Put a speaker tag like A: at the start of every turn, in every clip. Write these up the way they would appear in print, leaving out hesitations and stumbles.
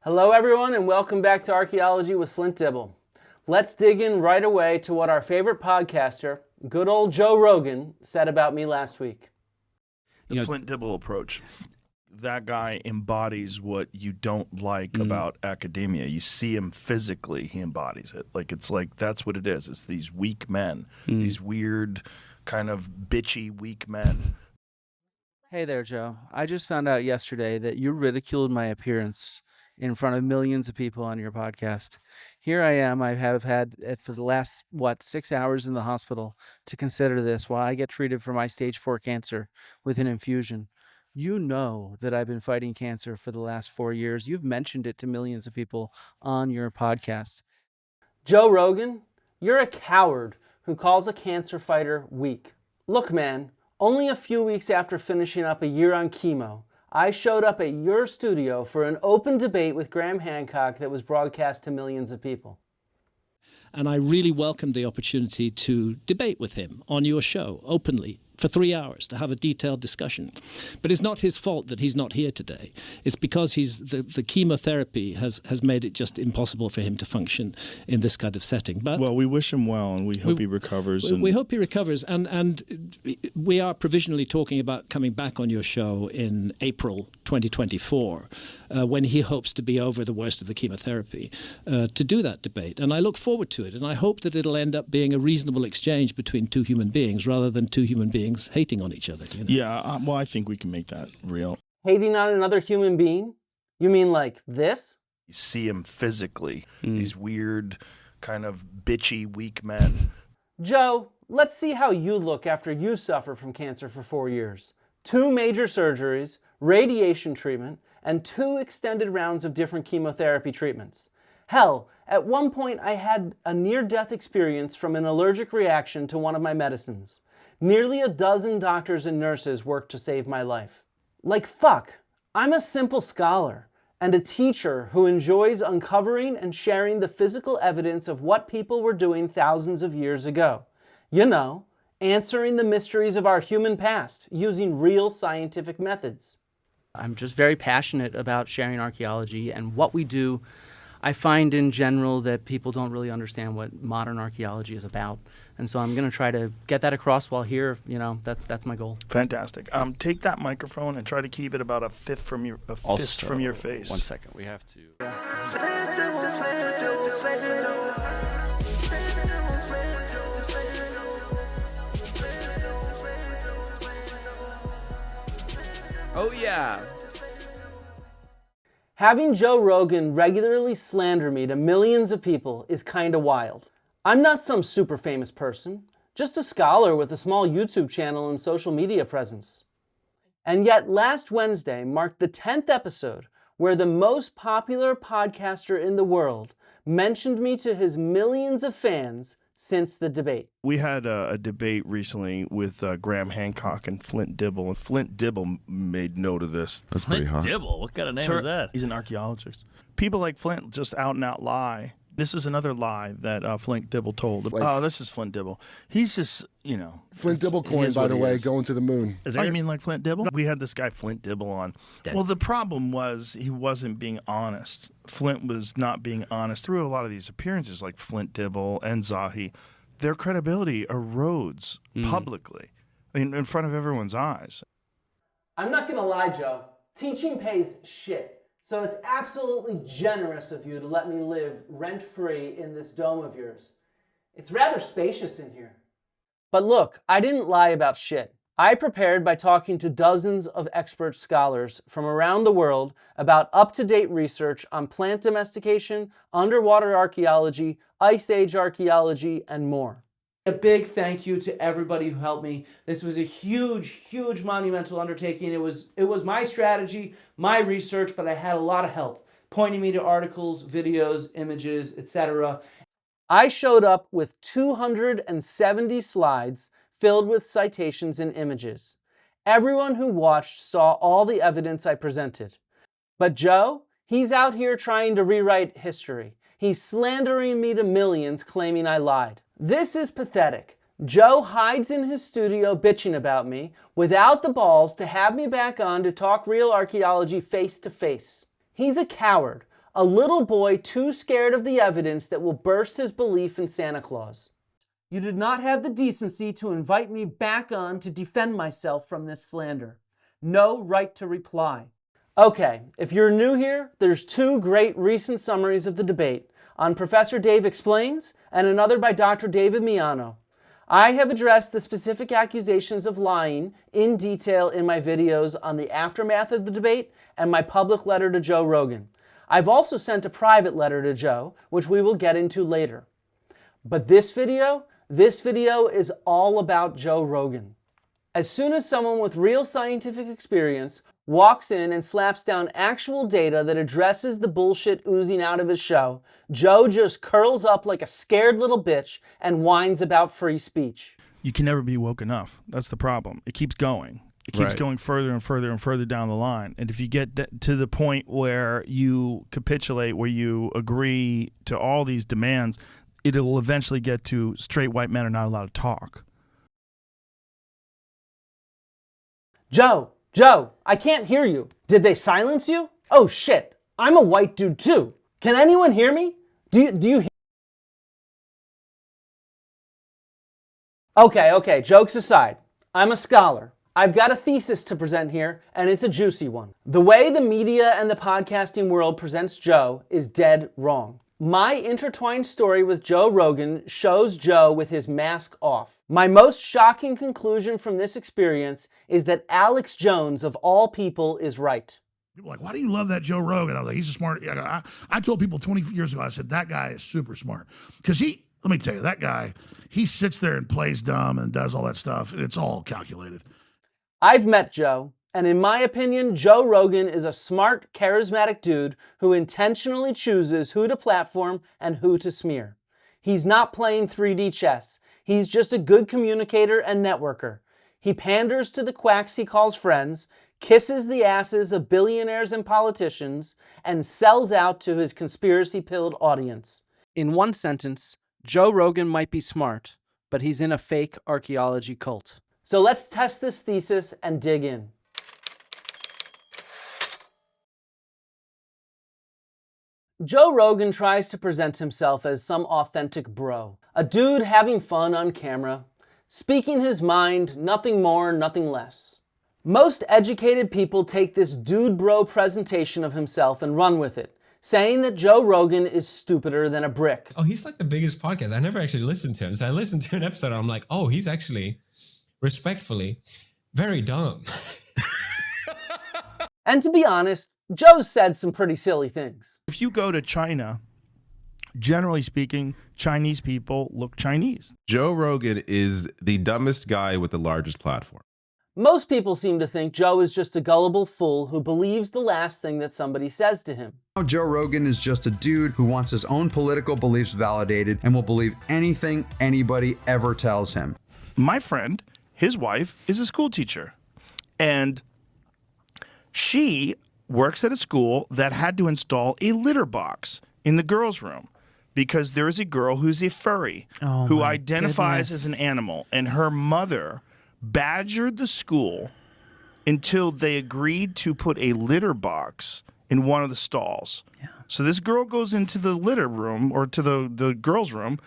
A: Hello everyone and welcome back to Archaeology with Flint Dibble. Let's dig in right away to what our favorite podcaster, good old Joe Rogan, said about me last week.
B: The Flint Dibble approach. That guy embodies what you don't like about academia. You see him physically, he embodies it. It's like that's what it is. It's these weak men, these weird, kind of bitchy, weak men.
A: Hey there, Joe. I just found out yesterday that you ridiculed my appearance in front of millions of people on your podcast. Here I am. I have had, for the last, 6 hours in the hospital to consider this while I get treated for my stage 4 cancer with an infusion. You know that I've been fighting cancer for the last 4 years. You've mentioned it to millions of people on your podcast. Joe Rogan, you're a coward who calls a cancer fighter weak. Look, man, only a few weeks after finishing up a year on chemo, I showed up at your studio for an open debate with Graham Hancock that was broadcast to millions of people.
C: And I really welcomed the opportunity to debate with him on your show openly for 3 hours to have a detailed discussion. But it's not his fault that he's not here today. It's because the chemotherapy has made it just impossible for him to function in this kind of setting. But
B: well, we wish him well, and we hope he recovers.
C: We hope he recovers, and we are provisionally talking about coming back on your show in April 2024, when he hopes to be over the worst of the chemotherapy, to do that debate. And I look forward to it, and I hope that it'll end up being a reasonable exchange between two human beings rather than two human beings hating on each other. You know?
B: Yeah, well, I think we can make that real.
A: Hating on another human being? You mean like this?
B: You see him physically, these weird, kind of bitchy, weak men.
A: Joe, let's see how you look after you suffer from cancer for 4 years. 2 major surgeries, radiation treatment, and 2 extended rounds of different chemotherapy treatments. Hell, at one point I had a near-death experience from an allergic reaction to one of my medicines. Nearly a dozen doctors and nurses worked to save my life. Fuck, I'm a simple scholar and a teacher who enjoys uncovering and sharing the physical evidence of what people were doing thousands of years ago. You know, answering the mysteries of our human past using real scientific methods. I'm just very passionate about sharing archaeology and what we do. I find in general that people don't really understand what modern archaeology is about. And so I'm going to try to get that across while here. You know, that's my goal.
B: Fantastic. Take that microphone and try to keep it about a fist from your face.
D: 1 second. We have to. Oh, yeah.
A: Having Joe Rogan regularly slander me to millions of people is kinda wild. I'm not some super famous person, just a scholar with a small YouTube channel and social media presence. And yet last Wednesday marked the 10th episode where the most popular podcaster in the world mentioned me to his millions of fans since the debate.
B: We had a debate recently with Graham Hancock and Flint Dibble, and Flint Dibble made note of this.
E: That's pretty hot.
D: Dibble? What kind of name is that?
B: He's an archaeologist. People like Flint just out and out lie. This is another lie that Flint Dibble told. This is Flint Dibble. He's just,
E: Flint Dibble coin, by the way, going to the moon.
B: Oh, you mean like Flint Dibble? We had this guy Flint Dibble on. Well, the problem was he wasn't being honest. Flint was not being honest. Through a lot of these appearances, like Flint Dibble and Zahi, their credibility erodes publicly in front of everyone's eyes.
A: I'm not gonna lie, Joe. Teaching pays shit. So it's absolutely generous of you to let me live rent-free in this dome of yours. It's rather spacious in here. But look, I didn't lie about shit. I prepared by talking to dozens of expert scholars from around the world about up-to-date research on plant domestication, underwater archaeology, ice age archaeology, and more. A big thank you to everybody who helped me. This was a huge monumental undertaking. It was my strategy, my research, but I had a lot of help, pointing me to articles, videos, images, etc. I showed up with 270 slides filled with citations and images. Everyone who watched saw all the evidence I presented. But Joe, he's out here trying to rewrite history. He's slandering me to millions, claiming I lied. This is pathetic. Joe hides in his studio bitching about me without the balls to have me back on to talk real archaeology face to face. He's a coward, A little boy too scared of the evidence that will burst his belief in Santa Claus. You did not have the decency to invite me back on to defend myself from this slander. No right to reply. Okay, if you're new here, there's 2 great recent summaries of the debate on Professor Dave Explains and another by Dr. David Miano. I have addressed the specific accusations of lying in detail in my videos on the aftermath of the debate and my public letter to Joe Rogan. I've also sent a private letter to Joe, which we will get into later. But this video is all about Joe Rogan. As soon as someone with real scientific experience walks in and slaps down actual data that addresses the bullshit oozing out of his show, Joe just curls up like a scared little bitch and whines about free speech.
B: You can never be woke enough. That's the problem. It keeps going. It keeps going further and further and further down the line. And if you get to the point where you capitulate, where you agree to all these demands, it will eventually get to straight white men are not allowed to talk.
A: Joe, I can't hear you. Did they silence you? Oh shit, I'm a white dude too. Can anyone hear me? Do you hear? Okay, jokes aside, I'm a scholar. I've got a thesis to present here, and it's a juicy one. The way the media and the podcasting world presents Joe is dead wrong. My intertwined story with Joe Rogan shows Joe with his mask off. My most shocking conclusion from this experience is that Alex Jones, of all people, is right.
F: People are like, why do you love that Joe Rogan? I was like, he's a smart. I told people 20 years ago, I said, that guy is super smart. Because let me tell you, that guy, he sits there and plays dumb and does all that stuff. And it's all calculated.
A: I've met Joe, and in my opinion, Joe Rogan is a smart, charismatic dude who intentionally chooses who to platform and who to smear. He's not playing 3D chess. He's just a good communicator and networker. He panders to the quacks he calls friends, kisses the asses of billionaires and politicians, and sells out to his conspiracy-pilled audience. In one sentence, Joe Rogan might be smart, but he's in a fake archaeology cult. So let's test this thesis and dig in. Joe Rogan tries to present himself as some authentic bro, a dude having fun on camera, speaking his mind, nothing more, nothing less. Most educated people take this dude bro presentation of himself and run with it, saying that Joe Rogan is stupider than a brick.
G: Oh, he's like the biggest podcast. I never actually listened to him. So I listened to an episode and I'm like, oh, he's actually, respectfully, very dumb.
A: And to be honest, Joe's said some pretty silly things.
B: If you go to China, generally speaking, Chinese people look Chinese.
H: Joe Rogan is the dumbest guy with the largest platform.
A: Most people seem to think Joe is just a gullible fool who believes the last thing that somebody says to him.
I: Joe Rogan is just a dude who wants his own political beliefs validated and will believe anything anybody ever tells him.
B: My friend, his wife, is a school teacher, and she works at a school that had to install a litter box in the girls' room because there is a girl who's a furry who identifies as an animal, and her mother badgered the school until they agreed to put a litter box in one of the stalls. Yeah. So this girl goes into the litter room or to the girls' room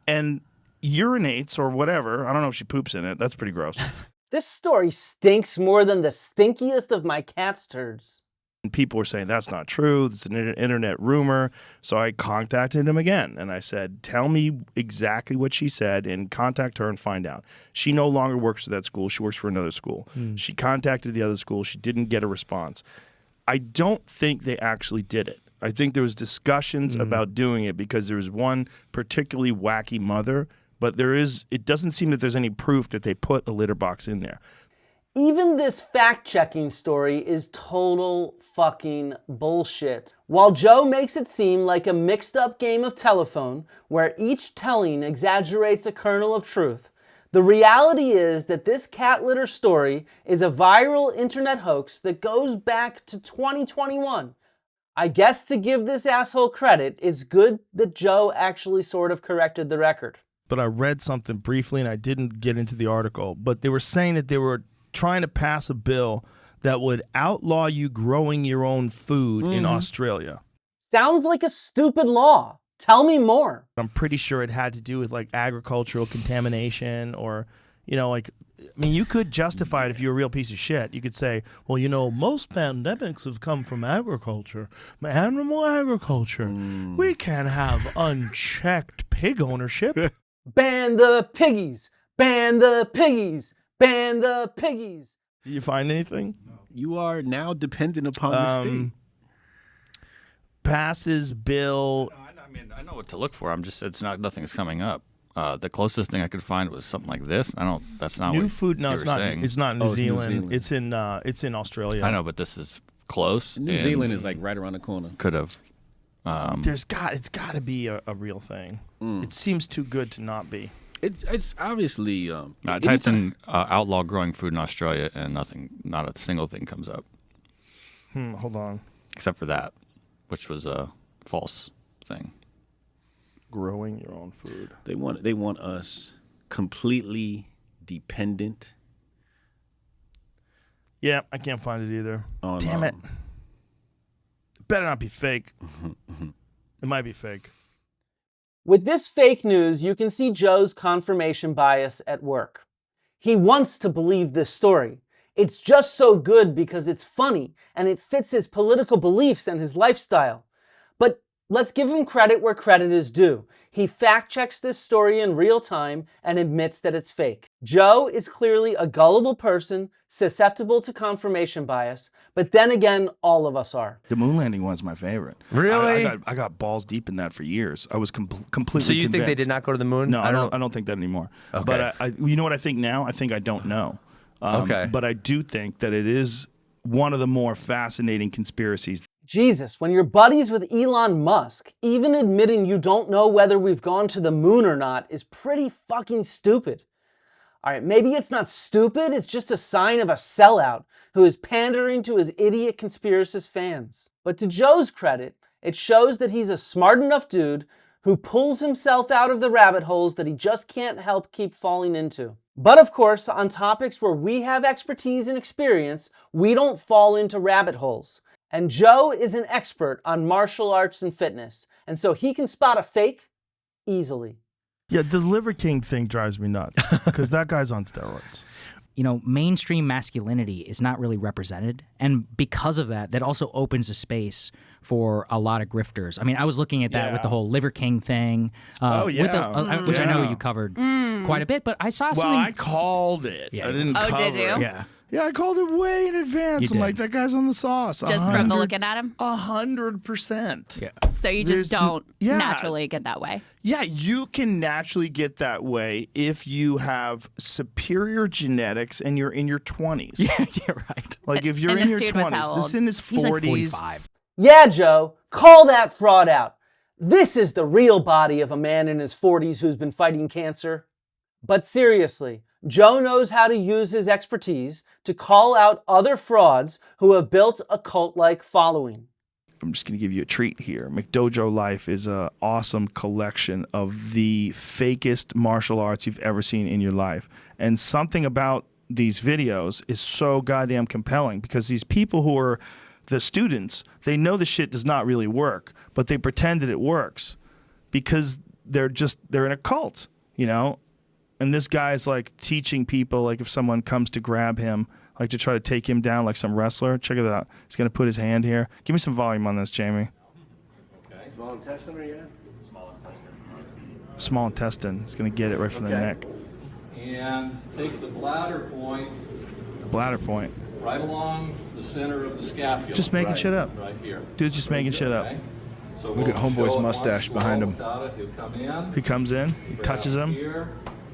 B: and urinates or whatever. I don't know if she poops in it. That's pretty gross.
A: This story stinks more than the stinkiest of my cat's turds.
B: And people were saying, that's not true. It's an internet rumor. So I contacted him again. And I said, tell me exactly what she said and contact her and find out. She no longer works for that school. She works for another school. She contacted the other school. She didn't get a response. I don't think they actually did it. I think there was discussions about doing it because there was one particularly wacky mother. But it doesn't seem that there's any proof that they put a litter box in there.
A: Even this fact-checking story is total fucking bullshit. While Joe makes it seem like a mixed-up game of telephone where each telling exaggerates a kernel of truth, the reality is that this cat litter story is a viral internet hoax that goes back to 2021. I guess to give this asshole credit, it's good that Joe actually sort of corrected the record.
B: But I read something briefly, and I didn't get into the article, but they were saying that they were trying to pass a bill that would outlaw you growing your own food in Australia.
A: Sounds like a stupid law. Tell me more.
B: I'm pretty sure it had to do with like agricultural contamination or, you know, like, I mean, you could justify it if you're a real piece of shit. You could say, well, you know, most pandemics have come from agriculture, animal agriculture. We can't have unchecked pig ownership.
A: Ban the piggies! Ban the piggies! Ban the piggies!
B: Did you find anything?
J: You are now dependent upon the state.
B: Passes bill.
D: I mean, I know what to look for. I'm just, nothing's coming up. The closest thing I could find was something like this. That's not
B: new
D: what
B: food. No,
D: you
B: it's
D: were
B: not.
D: saying.
B: It's not New Zealand. It's in Australia.
D: I know, but this is close.
J: New Zealand is like right around the corner.
D: Could have.
B: It's got to be a real thing. It seems too good to not be.
J: It's obviously.
D: I typed in outlaw growing food in Australia, and not a single thing comes up.
B: Hold on.
D: Except for that, which was a false thing.
B: Growing your own food.
J: They want us completely dependent.
B: Yeah, I can't find it either.
J: On,
B: damn it. It better not be fake. It might be fake.
A: With this fake news, you can see Joe's confirmation bias at work. He wants to believe this story. It's just so good because it's funny and it fits his political beliefs and his lifestyle. But let's give him credit where credit is due. He fact-checks this story in real time and admits that it's fake. Joe is clearly a gullible person, susceptible to confirmation bias, but then again, all of us are.
B: The moon landing one's my favorite.
H: Really?
B: I got balls deep in that for years. I was completely
H: So you
B: convinced.
H: think they did not go to the moon?
B: No, I don't think that anymore.
H: Okay.
B: But you know what I think now? I think I don't know.
H: Okay.
B: But I do think that it is one of the more fascinating conspiracies.
A: Jesus, when you're buddies with Elon Musk, even admitting you don't know whether we've gone to the moon or not is pretty fucking stupid. All right, maybe it's not stupid, it's just a sign of a sellout who is pandering to his idiot conspiracist fans. But to Joe's credit, it shows that he's a smart enough dude who pulls himself out of the rabbit holes that he just can't help keep falling into. But of course, on topics where we have expertise and experience, we don't fall into rabbit holes. And Joe is an expert on martial arts and fitness, and so he can spot a fake easily.
B: Yeah, the Liver King thing drives me nuts because that guy's on steroids.
K: You know, mainstream masculinity is not really represented. And because of that, that also opens a space for a lot of grifters. I mean, I was looking at that with the whole Liver King thing, which I know you covered quite a bit, but I saw something.
B: Well, I called it.
K: Yeah.
B: I didn't cover
L: did you?
B: it. Yeah, I called it way in advance. I'm like, that guy's on the sauce.
L: Just from looking at him?
B: 100%.
K: Yeah.
L: So you just don't naturally get that way?
B: Yeah, you can naturally get that way if you have superior genetics and you're in your 20s.
K: Yeah, right.
B: Like if you're
L: And
B: in
L: this
B: your
L: dude was
B: 20s,
L: how
B: this
L: old?
B: in his 40s.
K: He's like 45.
A: Yeah, Joe, call that fraud out. This is the real body of a man in his 40s who's been fighting cancer. But seriously, Joe knows how to use his expertise to call out other frauds who have built a cult-like following.
B: I'm just going to give you a treat here. McDojo Life is an awesome collection of the fakest martial arts you've ever seen in your life. And something about these videos is so goddamn compelling because these people who are the students, they know the shit does not really work, but they pretend that it works because they're in a cult, you know? And this guy's like teaching people, like if someone comes to grab him, like to try to take him down like some wrestler. Check it out. He's going to put his hand here. Give me some volume on this, Jamie.
M: Okay. Small intestine or yeah? Small intestine.
B: Small intestine. He's going to get it right from the neck.
N: And take the bladder point.
B: The bladder point.
N: Right along the center of the scapula.
B: Just making shit up.
N: Right here.
B: Dude's just making shit up.
N: So
E: Look at Homeboy's mustache behind him.
B: He comes in, he touches him,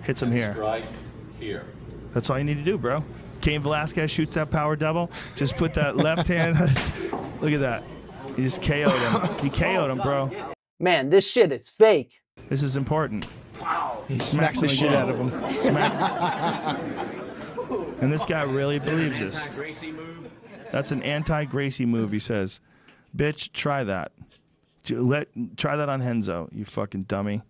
B: hits him here.
N: Strike here.
B: That's all you need to do, bro. Cain Velasquez shoots that power double. Just put that left hand. Look at that. He just KO'd him. He KO'd him, bro.
A: Man, this shit is fake.
B: This is important.
E: Wow.
B: He smacks the shit out of him. And this guy really believes this. That's an anti-Gracie move, he says. Bitch, try that. Try that on Henzo, you fucking dummy.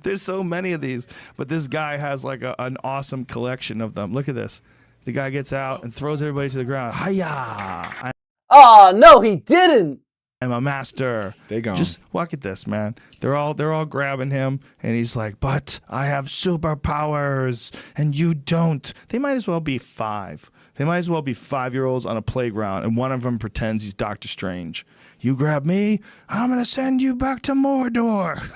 B: There's so many of these, but this guy has like an awesome collection of them. Look at this. The guy gets out and throws everybody to the ground. Hiya!
A: Oh, no, he didn't.
B: I'm a master.
E: They gone.
B: Just look at this, man. They're all grabbing him, and he's like, "But I have superpowers, and you don't." They might as well be 5. They might as well be 5-year-olds on a playground, and one of them pretends he's Doctor Strange. You grab me, I'm gonna send you back to Mordor.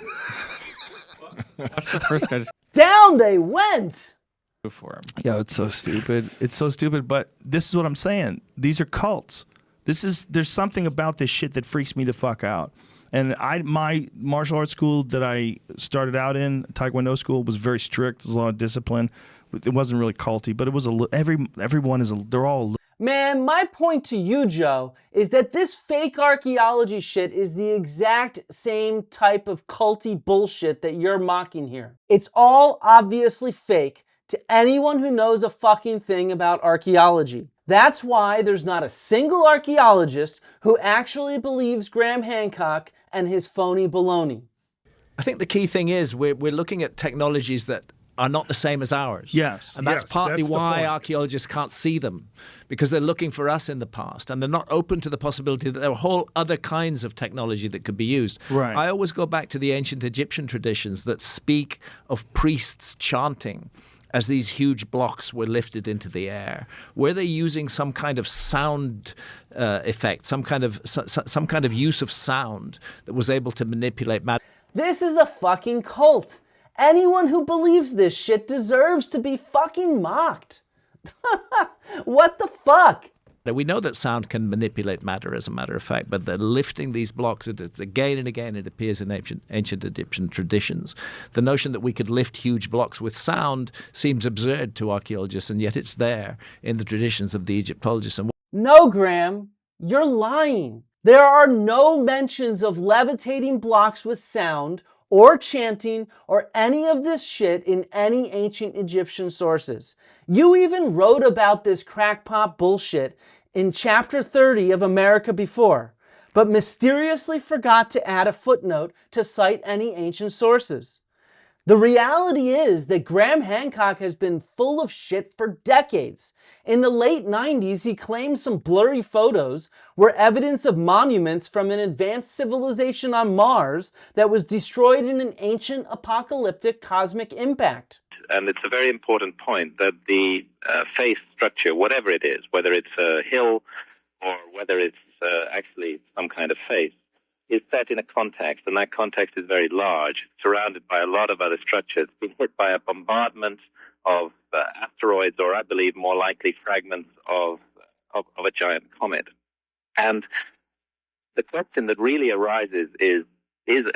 D: That's the first guy just
A: Down they went.
D: for him.
B: Yo, it's so stupid. It's so stupid. But this is what I'm saying. These are cults. There's something about this shit that freaks me the fuck out. And my martial arts school that I started out in, Taekwondo school, was very strict. There's a lot of discipline. It wasn't really culty, but it was everyone is they're all.
A: Man, my point to you, Joe, is that this fake archaeology shit is the exact same type of culty bullshit that you're mocking here. It's all obviously fake to anyone who knows a fucking thing about archaeology. That's why there's not a single archaeologist who actually believes Graham Hancock and his phony baloney.
O: I think the key thing is we're looking at technologies that are not the same as ours.
B: Yes.
O: And that's partly
F: that's the
O: why
F: point.
O: archaeologists can't see them, because they're looking for us in the past, and they're not open to the possibility that there are whole other kinds of technology that could be used.
B: Right.
O: I always go back to the ancient Egyptian traditions that speak of priests chanting as these huge blocks were lifted into the air. Were they using some kind of sound effect, some kind of use of sound that was able to manipulate matter?
A: This is a fucking cult. Anyone who believes this shit deserves to be fucking mocked. What the fuck?
O: We know that sound can manipulate matter, as a matter of fact, but they're lifting these blocks. Again and again, it appears in ancient Egyptian traditions. The notion that we could lift huge blocks with sound seems absurd to archaeologists, and yet it's there in the traditions of the Egyptologists.
A: No, Graham, you're lying. There are no mentions of levitating blocks with sound or chanting or any of this shit in any ancient Egyptian sources. You even wrote about this crackpot bullshit in chapter 30 of America Before, but mysteriously forgot to add a footnote to cite any ancient sources. The reality is that Graham Hancock has been full of shit for decades. In the late 90s, he claimed some blurry photos were evidence of monuments from an advanced civilization on Mars that was destroyed in an ancient apocalyptic cosmic impact.
P: And it's a very important point that the face structure, whatever it is, whether it's a hill or whether it's actually some kind of face, is set in a context, and that context is very large, surrounded by a lot of other structures, been hit by a bombardment of asteroids, or I believe more likely fragments of a giant comet. And the question that really arises is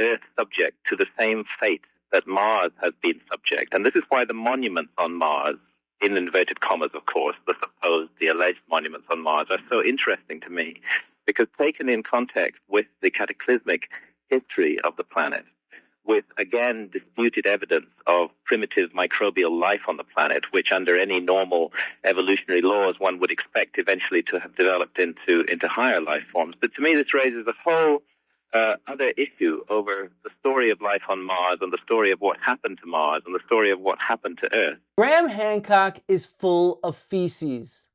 P: Earth subject to the same fate that Mars has been subject? And this is why the monuments on Mars, in inverted commas, of course, the alleged monuments on Mars, are so interesting to me. Because taken in context with the cataclysmic history of the planet, with, again, disputed evidence of primitive microbial life on the planet, which under any normal evolutionary laws one would expect eventually to have developed into higher life forms. But to me this raises a whole other issue over the story of life on Mars and the story of what happened to Mars and the story of what happened to Earth.
A: Graham Hancock is full of feces.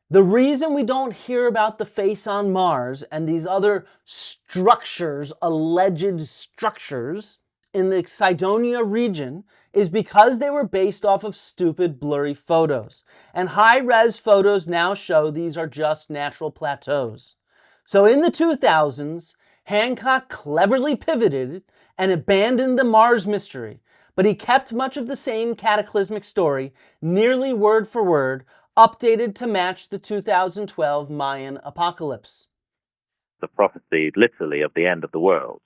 A: The reason we don't hear about the face on Mars and these other structures, alleged structures, in the Cydonia region is because they were based off of stupid, blurry photos. And high-res photos now show these are just natural plateaus. So in the 2000s, Hancock cleverly pivoted and abandoned the Mars mystery, but he kept much of the same cataclysmic story, nearly word for word, updated to match the 2012 Mayan apocalypse.
Q: The prophecy, literally, of the end of the world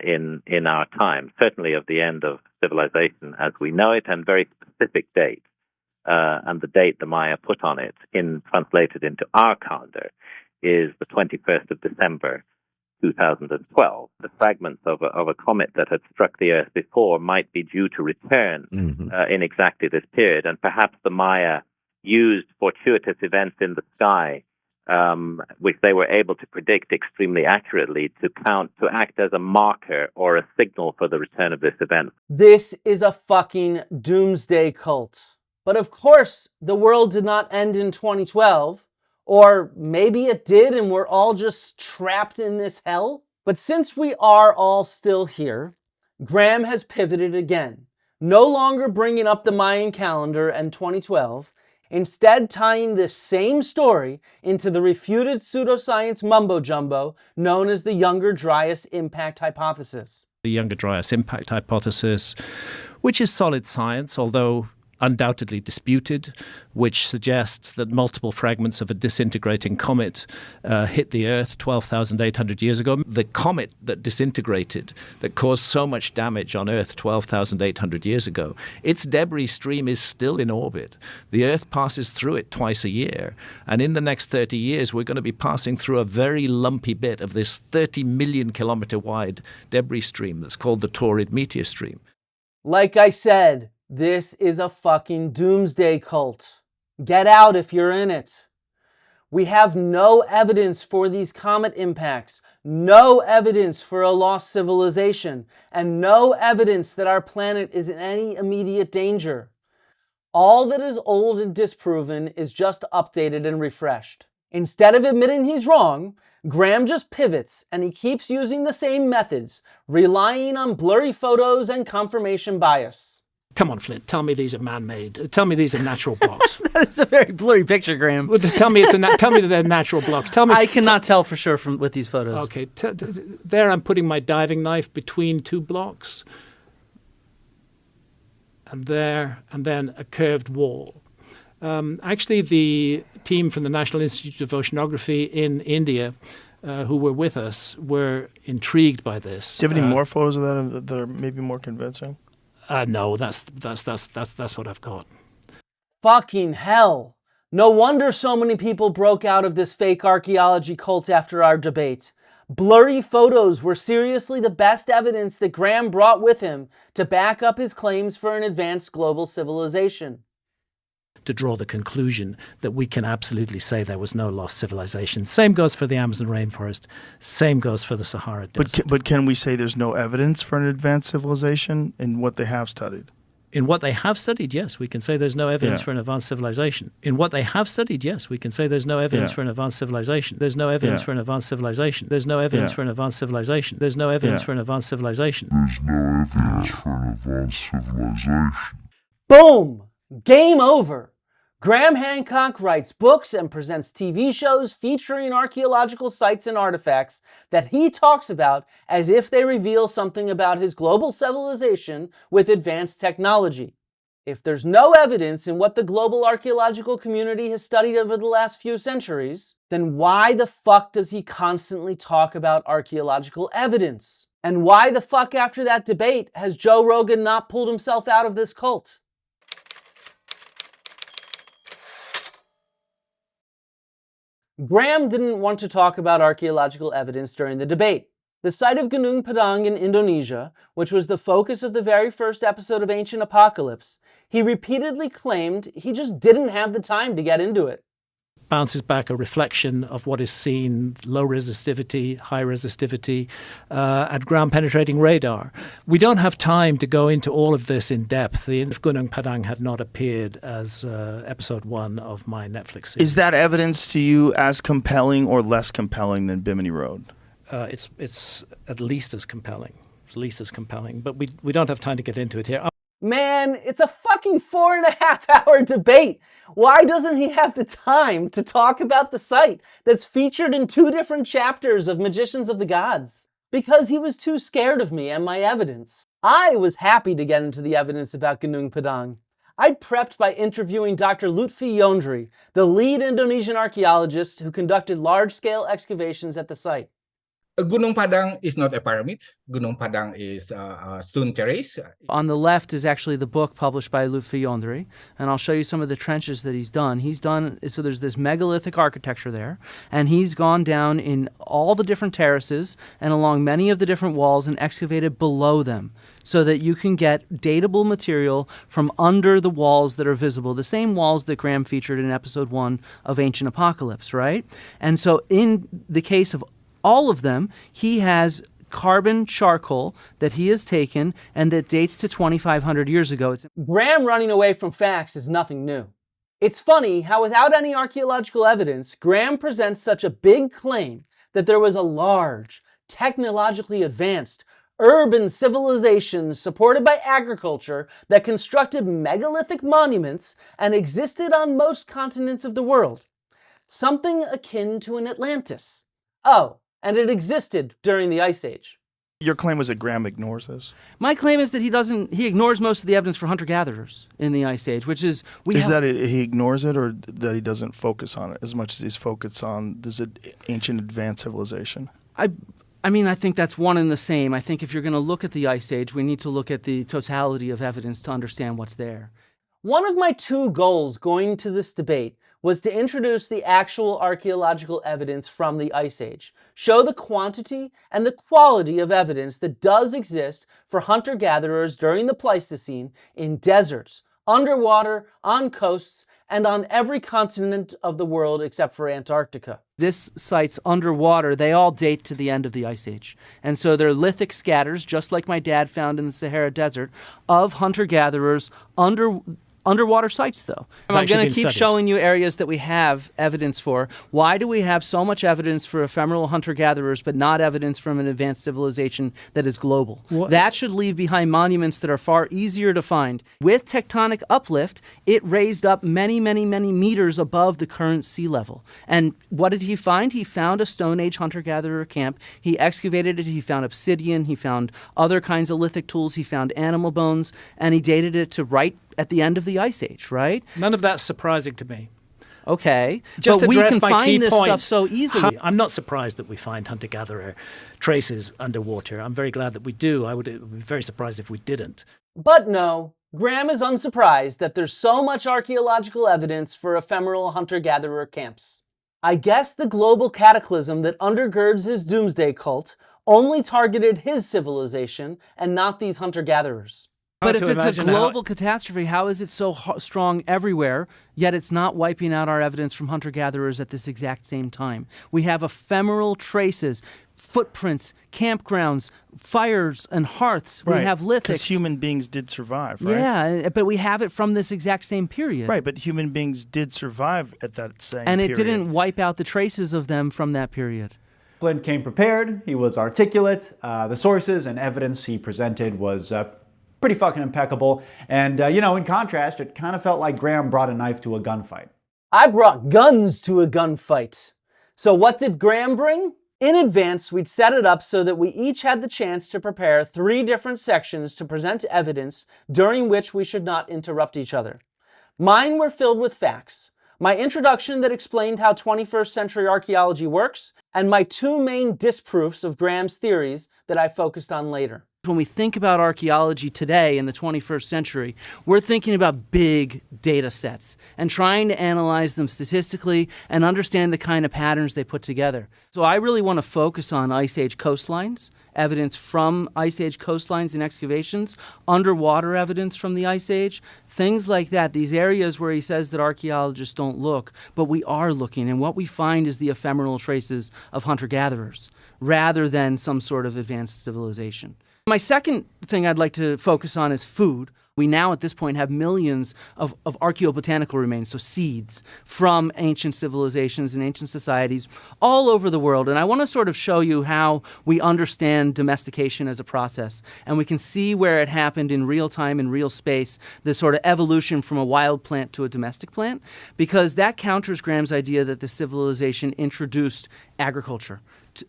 Q: in our time, certainly of the end of civilization as we know it, and very specific date. And the date the Maya put on it, translated into our calendar, is the 21st of December, 2012. The fragments of a comet that had struck the Earth before might be due to return in exactly this period, and perhaps the Maya used fortuitous events in the sky, which they were able to predict extremely accurately, to act as a marker or a signal for the return of this event.
A: This is a fucking doomsday cult. But of course, the world did not end in 2012 Or maybe it did and we're all just trapped in this hell? But since we are all still here, Graham has pivoted again, no longer bringing up the Mayan calendar and 2012, instead tying this same story into the refuted pseudoscience mumbo-jumbo known as the Younger Dryas impact hypothesis.
C: The Younger Dryas impact hypothesis, which is solid science, although undoubtedly disputed, which suggests that multiple fragments of a disintegrating comet hit the Earth 12,800 years ago. The comet that disintegrated, that caused so much damage on Earth 12,800 years ago, its debris stream is still in orbit. The Earth passes through it twice a year, and in the next 30 years, we're going to be passing through a very lumpy bit of this 30 million kilometer wide debris stream that's called the Taurid meteor stream.
A: Like I said, this is a fucking doomsday cult. Get out if you're in it. We have no evidence for these comet impacts, no evidence for a lost civilization, and no evidence that our planet is in any immediate danger. All that is old and disproven is just updated and refreshed. Instead of admitting he's wrong, Graham just pivots and he keeps using the same methods, relying on blurry photos and confirmation bias.
C: Come on, Flint, tell me these are man-made. Tell me these are natural blocks.
K: That is a very blurry picture, Graham.
C: Well, tell me tell me that they're natural blocks. Tell me.
K: I cannot tell for sure with these photos.
C: Okay, there I'm putting my diving knife between two blocks. And there, and then a curved wall. Actually, the team from the National Institute of Oceanography in India who were with us were intrigued by this.
B: Do you have any more photos of that are maybe more convincing?
C: No, that's what I've got.
A: Fucking hell. No wonder so many people broke out of this fake archaeology cult after our debate. Blurry photos were seriously the best evidence that Graham brought with him to back up his claims for an advanced global civilization.
C: To draw the conclusion that we can absolutely say there was no lost civilization. Same goes for the Amazon rainforest. Same goes for the Sahara Desert.
B: But can we say there's no evidence for an advanced civilization in what they have studied?
C: In what they have studied, yes, we can say there's no evidence for an advanced civilization. In what they have studied, yes, we can say there's no evidence for an advanced civilization. There's no evidence for an advanced civilization. There's no evidence for an advanced civilization. There's no evidence for an advanced civilization.
R: There's no evidence for an advanced civilization.
A: Boom! Game over! Graham Hancock writes books and presents TV shows featuring archaeological sites and artifacts that he talks about as if they reveal something about his global civilization with advanced technology. If there's no evidence in what the global archaeological community has studied over the last few centuries, then why the fuck does he constantly talk about archaeological evidence? And why the fuck after that debate has Joe Rogan not pulled himself out of this cult? Graham didn't want to talk about archaeological evidence during the debate. The site of Gunung Padang in Indonesia, which was the focus of the very first episode of Ancient Apocalypse, he repeatedly claimed he just didn't have the time to get into it.
C: Bounces back a reflection of what is seen, low resistivity, high resistivity, at ground penetrating radar. We don't have time to go into all of this in depth. If Gunung Padang had not appeared as episode 1 of my Netflix series.
B: Is that evidence to you as compelling or less compelling than Bimini Road?
C: It's at least as compelling. It's at least as compelling, but we don't have time to get into it here.
A: Man, it's a fucking 4.5-hour debate. Why doesn't he have the time to talk about the site that's featured in 2 different chapters of Magicians of the Gods? Because he was too scared of me and my evidence. I was happy to get into the evidence about Gunung Padang. I prepped by interviewing Dr. Lutfi Yondri, the lead Indonesian archaeologist who conducted large-scale excavations at the site.
S: Gunung Padang is not a pyramid. Gunung Padang is a stone terrace.
A: On the left is actually the book published by Lutfi Yondri, and I'll show you some of the trenches that he's done. So there's this megalithic architecture there, and he's gone down in all the different terraces and along many of the different walls and excavated below them so that you can get datable material from under the walls that are visible, the same walls that Graham featured in episode 1 of Ancient Apocalypse, right? And so in the case of all of them, he has carbon charcoal that he has taken and that dates to 2,500 years ago. Graham running away from facts is nothing new. It's funny how without any archaeological evidence, Graham presents such a big claim that there was a large, technologically advanced, urban civilization supported by agriculture that constructed megalithic monuments and existed on most continents of the world. Something akin to an Atlantis. Oh, and it existed during the Ice Age.
B: Your claim was that Graham ignores this?
T: My claim is that he ignores most of the evidence for hunter-gatherers in the Ice Age, which is...
B: He ignores it, or that he doesn't focus on it as much as he's focused on this ancient advanced civilization?
T: I mean, I think that's one and the same. I think if you're going to look at the Ice Age, we need to look at the totality of evidence to understand what's there.
A: One of my two goals going to this debate was to introduce the actual archaeological evidence from the Ice Age, show the quantity and the quality of evidence that does exist for hunter-gatherers during the Pleistocene in deserts, underwater, on coasts, and on every continent of the world except for Antarctica.
T: This site's underwater, they all date to the end of the Ice Age. And so they're lithic scatters, just like my dad found in the Sahara Desert, of hunter-gatherers underwater sites, though. I'm going to keep showing you areas that we have evidence for. Why do we have so much evidence for ephemeral hunter-gatherers but not evidence from an advanced civilization that is global? That should leave behind monuments that are far easier to find. With tectonic uplift, it raised up many, many, many meters above the current sea level. And what did he find? He found a Stone Age hunter-gatherer camp. He excavated it. He found obsidian. He found other kinds of lithic tools. He found animal bones. And he dated it to right at the end of the Ice Age, right?
C: None of that's surprising to me.
A: Okay,
C: Just
A: but we
C: address
A: can
C: my
A: find
C: key
A: this
C: point.
A: stuff so easily.
C: I'm not surprised that we find hunter-gatherer traces underwater. I'm very glad that we do. I would be very surprised if we didn't.
A: But no, Graham is unsurprised that there's so much archaeological evidence for ephemeral hunter-gatherer camps. I guess the global cataclysm that undergirds his doomsday cult only targeted his civilization and not these hunter-gatherers.
T: But if it's a global catastrophe, how is it so strong everywhere, yet it's not wiping out our evidence from hunter-gatherers at this exact same time? We have ephemeral traces, footprints, campgrounds, fires and hearths.
B: Right.
T: We have lithics.
B: Because human beings did survive, right?
T: Yeah, but we have it from this exact same period.
B: Right, but human beings did survive at that same
T: and
B: period.
T: it didn't wipe out the traces of them from that period.
U: Flint came prepared. He was articulate. The sources and evidence he presented was pretty fucking impeccable. And, in contrast, it kind of felt like Graham brought a knife to a gunfight.
A: I brought guns to a gunfight. So what did Graham bring? In advance, we'd set it up so that we each had the chance to prepare 3 different sections to present evidence during which we should not interrupt each other. Mine were filled with facts. My introduction that explained how 21st century archaeology works, and my 2 main disproofs of Graham's theories that I focused on later.
T: When we think about archaeology today in the 21st century, we're thinking about big data sets and trying to analyze them statistically and understand the kind of patterns they put together. So I really want to focus on Ice Age coastlines, evidence from Ice Age coastlines and excavations, underwater evidence from the Ice Age, things like that, these areas where he says that archaeologists don't look, but we are looking, and what we find is the ephemeral traces of hunter-gatherers rather than some sort of advanced civilization. My second thing I'd like to focus on is food. We now at this point have millions of archaeobotanical remains, so seeds, from ancient civilizations and ancient societies all over the world. And I want to sort of show you how we understand domestication as a process. And we can see where it happened in real time, in real space, the sort of evolution from a wild plant to a domestic plant, because that counters Graham's idea that the civilization introduced agriculture.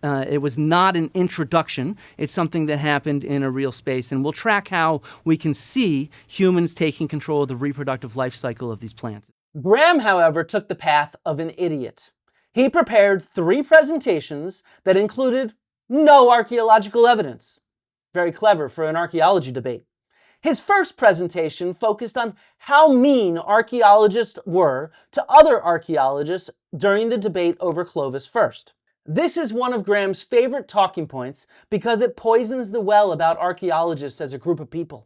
T: It was not an introduction. It's something that happened in a real space. And we'll track how we can see humans taking control of the reproductive life cycle of these plants.
A: Graham, however, took the path of an idiot. He prepared 3 presentations that included no archaeological evidence. Very clever for an archaeology debate. His first presentation focused on how mean archaeologists were to other archaeologists during the debate over Clovis first. This is one of Graham's favorite talking points because it poisons the well about archaeologists as a group of people.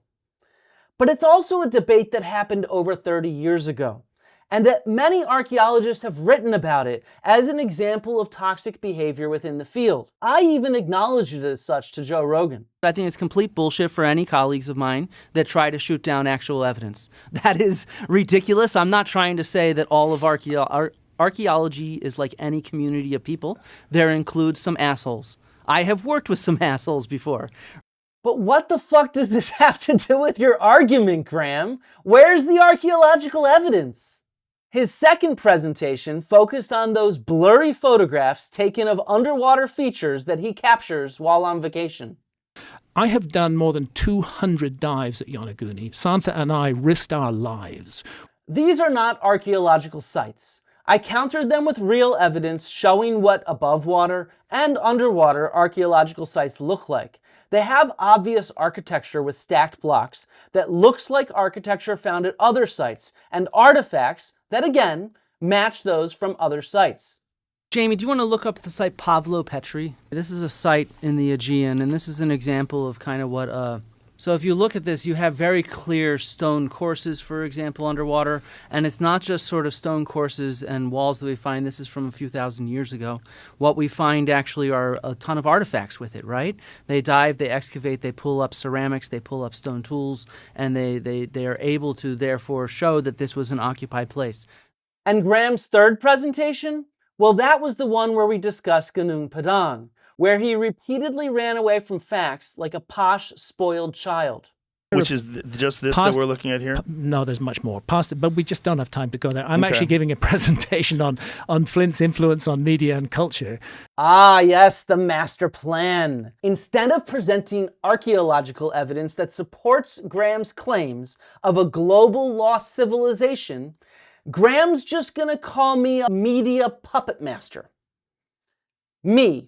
A: But it's also a debate that happened over 30 years ago, and that many archaeologists have written about it as an example of toxic behavior within the field. I even acknowledged it as such to Joe Rogan.
T: I think it's complete bullshit for any colleagues of mine that try to shoot down actual evidence. That is ridiculous. I'm not trying to say that all of archaeology is like any community of people. There includes some assholes. I have worked with some assholes before.
A: But what the fuck does this have to do with your argument, Graham? Where's the archaeological evidence? His second presentation focused on those blurry photographs taken of underwater features that he captures while on vacation.
C: I have done more than 200 dives at Yonaguni. Santha and I risked our lives.
A: These are not archaeological sites. I countered them with real evidence showing what above water and underwater archaeological sites look like. They have obvious architecture with stacked blocks that looks like architecture found at other sites, and artifacts that, again, match those from other sites.
T: Jamie, do you want to look up the site Pavlo Petri? This is a site in the Aegean, and this is an example of kind of what... So if you look at this, you have very clear stone courses, for example, underwater. And it's not just sort of stone courses and walls that we find. This is from a few thousand years ago. What we find actually are a ton of artifacts with it, right? They dive, they excavate, they pull up ceramics, they pull up stone tools, and they are able to therefore show that this was an occupied place.
A: And Graham's third presentation? Well, that was the one where we discussed Gunung Padang, where he repeatedly ran away from facts like a posh, spoiled child.
B: Which is just this that we're looking at here?
C: No, there's much more. But we just don't have time to go there. I'm actually giving a presentation on Flint's influence on media and culture.
A: Ah, yes, the master plan. Instead of presenting archaeological evidence that supports Graham's claims of a global lost civilization, Graham's just gonna call me a media puppet master. Me,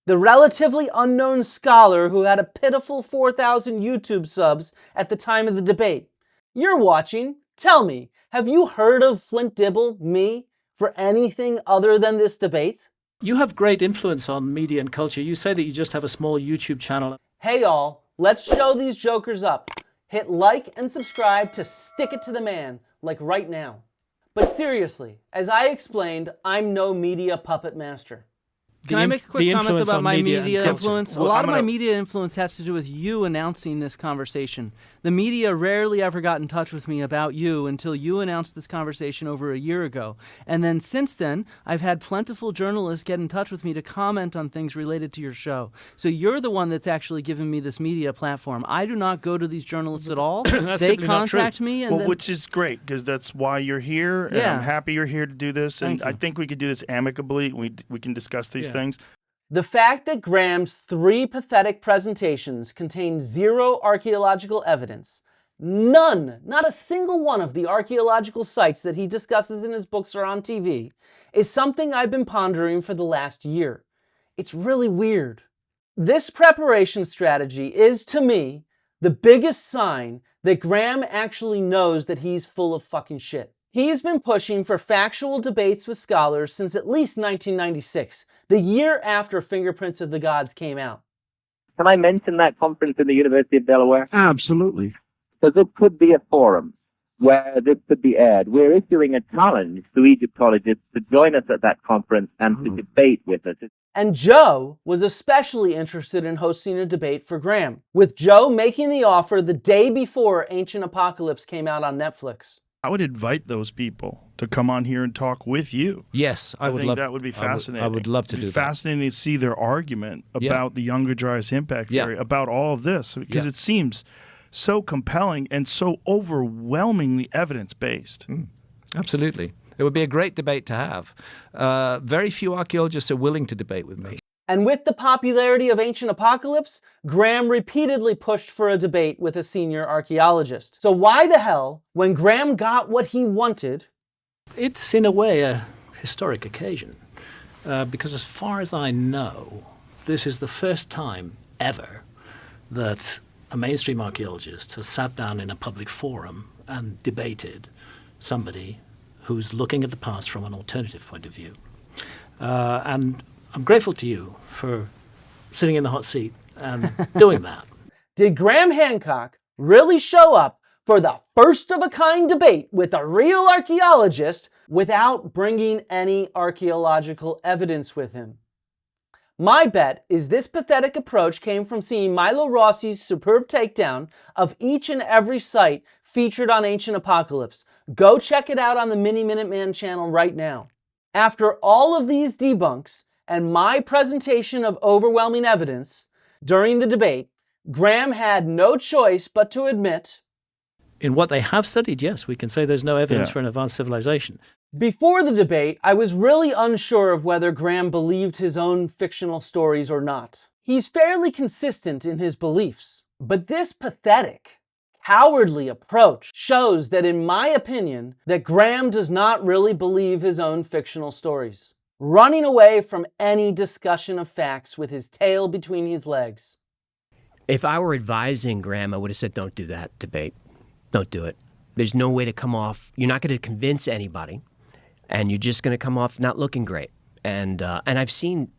A: the relatively unknown scholar who had a pitiful 4,000 YouTube subs at the time of the debate. You're watching. Tell me, have you heard of Flint Dibble, me, for anything other than this debate?
C: You have great influence on media and culture. You say that you just have a small YouTube channel.
A: Hey all, let's show these jokers up. Hit like and subscribe to stick it to the man, like right now. But seriously, as I explained, I'm no media puppet master.
T: Can I make a quick comment about my media influence?
B: Well,
T: a lot of my media influence has to do with you announcing this conversation. The media rarely ever got in touch with me about you until you announced this conversation over a year ago. And then since then, I've had plentiful journalists get in touch with me to comment on things related to your show. So you're the one that's actually given me this media platform. I do not go to these journalists at all. They contact me. And
B: which is great, because that's why you're here. And I'm happy you're here to do this. And I think we could do this amicably. We can discuss these things.
A: The fact that Graham's 3 pathetic presentations contain 0 archaeological evidence, none, not a single one of the archaeological sites that he discusses in his books or on TV, is something I've been pondering for the last year. It's really weird. This preparation strategy is, to me, the biggest sign that Graham actually knows that he's full of fucking shit. He's been pushing for factual debates with scholars since at least 1996, the year after Fingerprints of the Gods came out.
Q: Can I mention that conference in the University of Delaware?
U: Absolutely.
Q: Because it could be a forum where this could be aired. We're issuing a challenge to Egyptologists to join us at that conference and to debate with us.
A: And Joe was especially interested in hosting a debate for Graham, with Joe making the offer the day before Ancient Apocalypse came out on Netflix.
B: I would invite those people to come on here and talk with you.
C: Yes, I would
B: think
C: love
B: that would be fascinating.
C: I would love to do that.
B: Fascinating to see their argument about the Younger Dryas impact theory, about all of this, because it seems so compelling and so overwhelmingly evidence-based.
C: Absolutely. It would be a great debate to have. Very few archaeologists are willing to debate with me.
A: And with the popularity of Ancient Apocalypse, Graham repeatedly pushed for a debate with a senior archaeologist. So why the hell, when Graham got what he wanted...
C: It's in a way a historic occasion, because as far as I know, this is the first time ever that a mainstream archaeologist has sat down in a public forum and debated somebody who's looking at the past from an alternative point of view. And I'm grateful to you for sitting in the hot seat and doing that.
A: Did Graham Hancock really show up for the first-of-a-kind debate with a real archaeologist without bringing any archaeological evidence with him. My bet is this pathetic approach came from seeing Milo Rossi's superb takedown of each and every site featured on Ancient Apocalypse. Go check it out on the Mini Minuteman channel right now. After all of these debunks and my presentation of overwhelming evidence during the debate, Graham had no choice but to admit,
C: in what they have studied, yes, we can say there's no evidence for an advanced civilization.
A: before the debate, I was really unsure of whether Graham believed his own fictional stories or not. He's fairly consistent in his beliefs, but this pathetic, cowardly approach shows that, in my opinion, that Graham does not really believe his own fictional stories, running away from any discussion of facts with his tail between his legs.
G: If I were advising Graham, I would have said, don't do that debate. Don't do it. There's no way to come off. You're not going to convince anybody, and you're just going to come off not looking great. And I've seen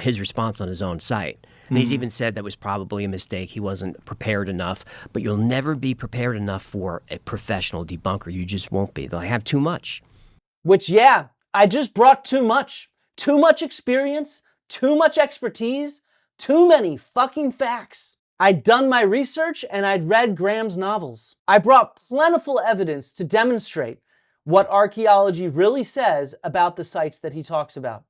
G: his response on his own site. And he's even said that was probably a mistake. He wasn't prepared enough. But you'll never be prepared enough for a professional debunker. You just won't be. They'll have too much.
A: Which, yeah, I just brought too much. Too much experience, too much expertise, too many fucking facts. I'd done my research and I'd read Graham's novels. I brought plentiful evidence to demonstrate what archaeology really says about the sites that he talks about.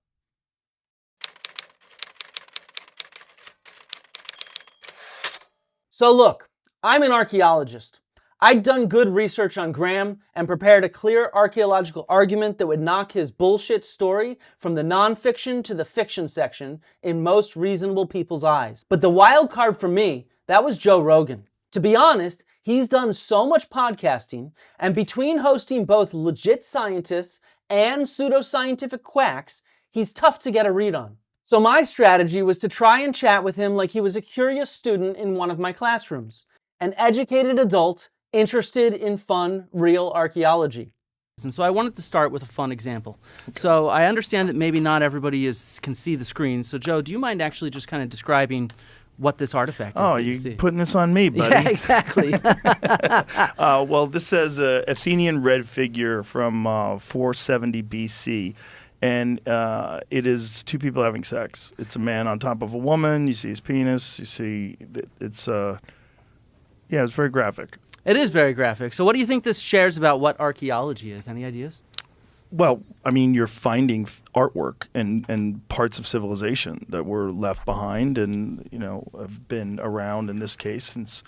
A: So look, I'm an archaeologist. I'd done good research on Graham and prepared a clear archaeological argument that would knock his bullshit story from the nonfiction to the fiction section in most reasonable people's eyes. But the wild card for me, that was Joe Rogan. To be honest, he's done so much podcasting, and between hosting both legit scientists and pseudoscientific quacks, he's tough to get a read on. So my strategy was to try and chat with him like he was a curious student in one of my classrooms, an educated adult interested in fun, real archaeology.
T: And so I wanted to start with a fun example. So I understand that maybe not everybody can see the screen. So Joe, do you mind actually just kind of describing what this artifact is?
B: Oh, you're putting this on me, buddy.
T: Yeah, exactly.
B: Well, this says Athenian red figure from 470 BC. And it is two people having sex. It's a man on top of a woman. You see his penis. You see it's it's very graphic.
T: It is very graphic. So what do you think this shares about what archaeology is? Any ideas?
B: Well, I mean, you're finding artwork and parts of civilization that were left behind and, have been around, in this case, since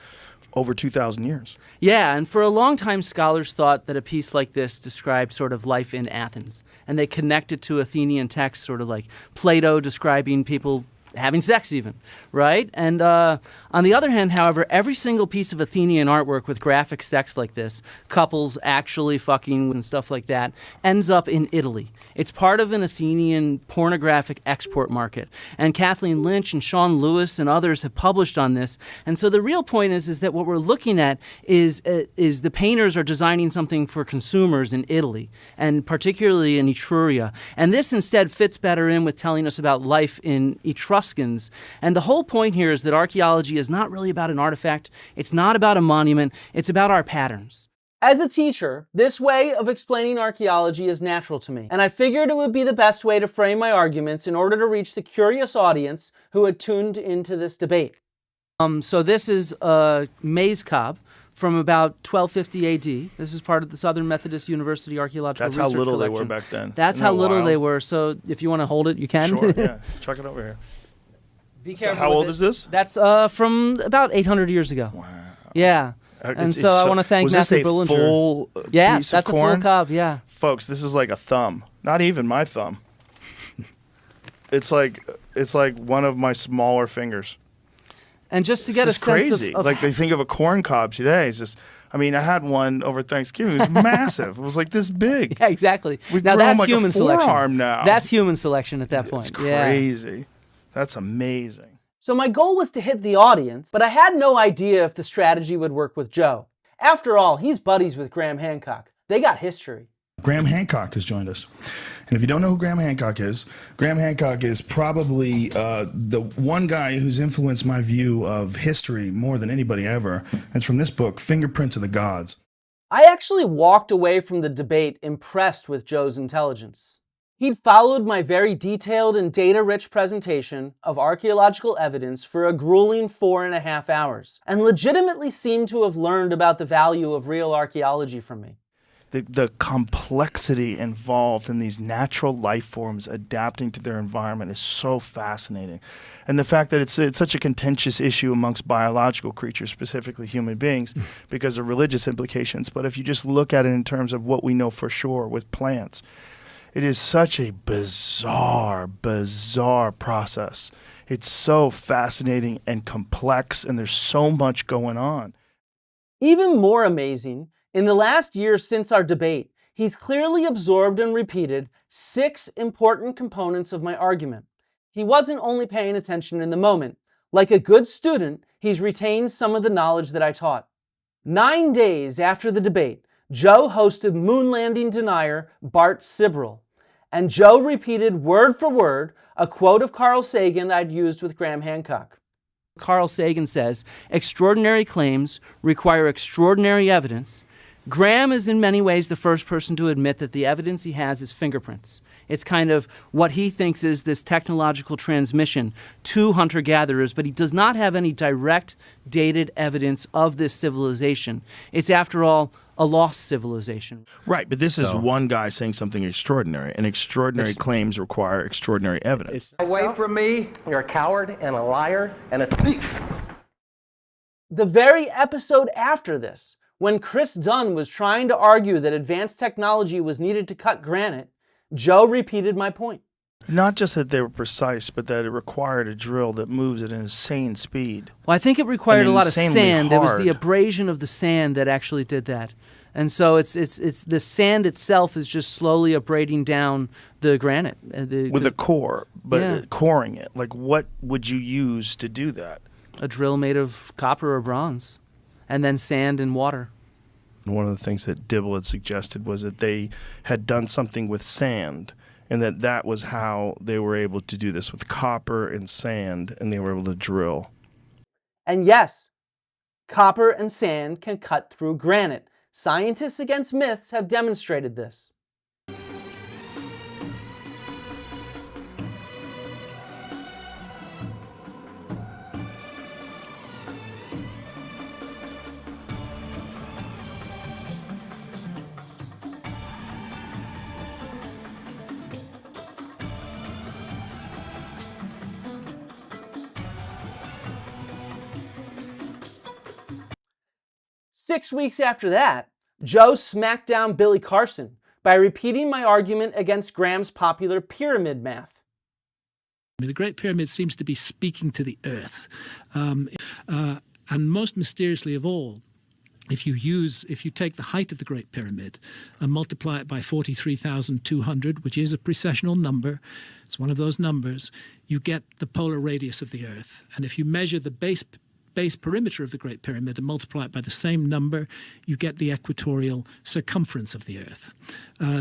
B: over 2,000 years.
T: Yeah, and for a long time, scholars thought that a piece like this described sort of life in Athens. And they connected to Athenian texts, sort of like Plato describing people having sex even, right? And on the other hand, however, every single piece of Athenian artwork with graphic sex like this, couples actually fucking and stuff like that, ends up in Italy. It's part of an Athenian pornographic export market. And Kathleen Lynch and Sean Lewis and others have published on this. And so the real point is that what we're looking at is the painters are designing something for consumers in Italy, and particularly in Etruria. And this instead fits better in with telling us about life in Etruscans. And the whole point here is that archaeology is not really about an artifact. It's not about a monument. It's about our patterns.
A: As a teacher, this way of explaining archaeology is natural to me, and I figured it would be the best way to frame my arguments in order to reach the curious audience who had tuned into this debate.
T: So this is a maze cob from about 1250 AD. This is part of the Southern Methodist University Archaeological Research
B: That's how little
T: collection.
B: they were back then.
T: That's how little they were. So if you want to hold it, you can.
B: Sure, yeah. Chuck it over here.
T: Be careful.
B: So how old is this?
T: That's from about 800 years ago. Wow. Yeah. And so I want to thank Matthew Bullinger.
B: Was this a full piece of corn?
T: That's a full cob, yeah.
B: Folks, this is like a thumb. Not even my thumb. It's like one of my smaller fingers.
T: And just to get a sense
B: crazy.
T: of
B: Like, they think of a corn cob today. It's just, I mean, I had one over Thanksgiving. It was massive. It was like this big.
T: Yeah, exactly.
B: We've
T: now
B: grown
T: that's
B: like
T: human
B: a
T: selection.
B: forearm now.
T: That's human selection at that point.
B: It's crazy. Yeah. That's amazing.
A: So my goal was to hit the audience, but I had no idea if the strategy would work with Joe. After all, he's buddies with Graham Hancock. They got history.
F: Graham Hancock has joined us. And if you don't know who Graham Hancock is probably the one guy who's influenced my view of history more than anybody ever. It's from this book, Fingerprints of the Gods.
T: I actually walked away from the debate impressed with Joe's intelligence. He'd followed my very detailed and data-rich presentation of archaeological evidence for a grueling 4.5 hours, and legitimately seemed to have learned about the value of real archaeology from me.
B: The complexity involved in these natural life forms adapting to their environment is so fascinating. And the fact that it's such a contentious issue amongst biological creatures, specifically human beings, because of religious implications. But if you just look at it in terms of what we know for sure with plants, it is such a bizarre process. It's so fascinating and complex, and there's so much going on.
T: Even more amazing, in the last year since our debate, he's clearly absorbed and repeated 6 important components of my argument. He wasn't only paying attention in the moment. Like a good student, he's retained some of the knowledge that I taught. 9 days after the debate, Joe hosted moon landing denier Bart Sibrel, and Joe repeated word for word a quote of Carl Sagan I'd used with Graham Hancock. Carl Sagan says, "Extraordinary claims require extraordinary evidence." Graham is in many ways the first person to admit that the evidence he has is fingerprints. It's kind of what he thinks is this technological transmission to hunter-gatherers, but he does not have any direct dated evidence of this civilization. It's, after all, a lost civilization.
B: Right, but this is one guy saying something extraordinary, and extraordinary claims require extraordinary evidence.
I: Away from me, you're a coward and a liar and a thief.
T: The very episode after this, when Chris Dunn was trying to argue that advanced technology was needed to cut granite, Joe repeated my point.
B: Not just that they were precise, but that it required a drill that moves at an insane speed.
T: Well, I think it required a lot of sand.
B: Hard.
T: It was the abrasion of the sand that actually did that. And so it's the sand itself is just slowly abrading down the granite.
B: With a core, but coring it. Like, what would you use to do that?
T: A drill made of copper or bronze, and then sand and water.
B: One of the things that Dibble had suggested was that they had done something with sand, and that was how they were able to do this, with copper and sand, and they were able to drill.
T: And yes, copper and sand can cut through granite. Scientists Against Myths have demonstrated this. Six weeks after that, Joe smacked down Billy Carson by repeating my argument against Graham's popular pyramid math.
C: The Great Pyramid seems to be speaking to the earth. And most mysteriously of all, if you take the height of the Great Pyramid and multiply it by 43,200, which is a precessional number, it's one of those numbers, you get the polar radius of the earth. And if you measure the base perimeter of the Great Pyramid and multiply it by the same number, you get the equatorial circumference of the Earth.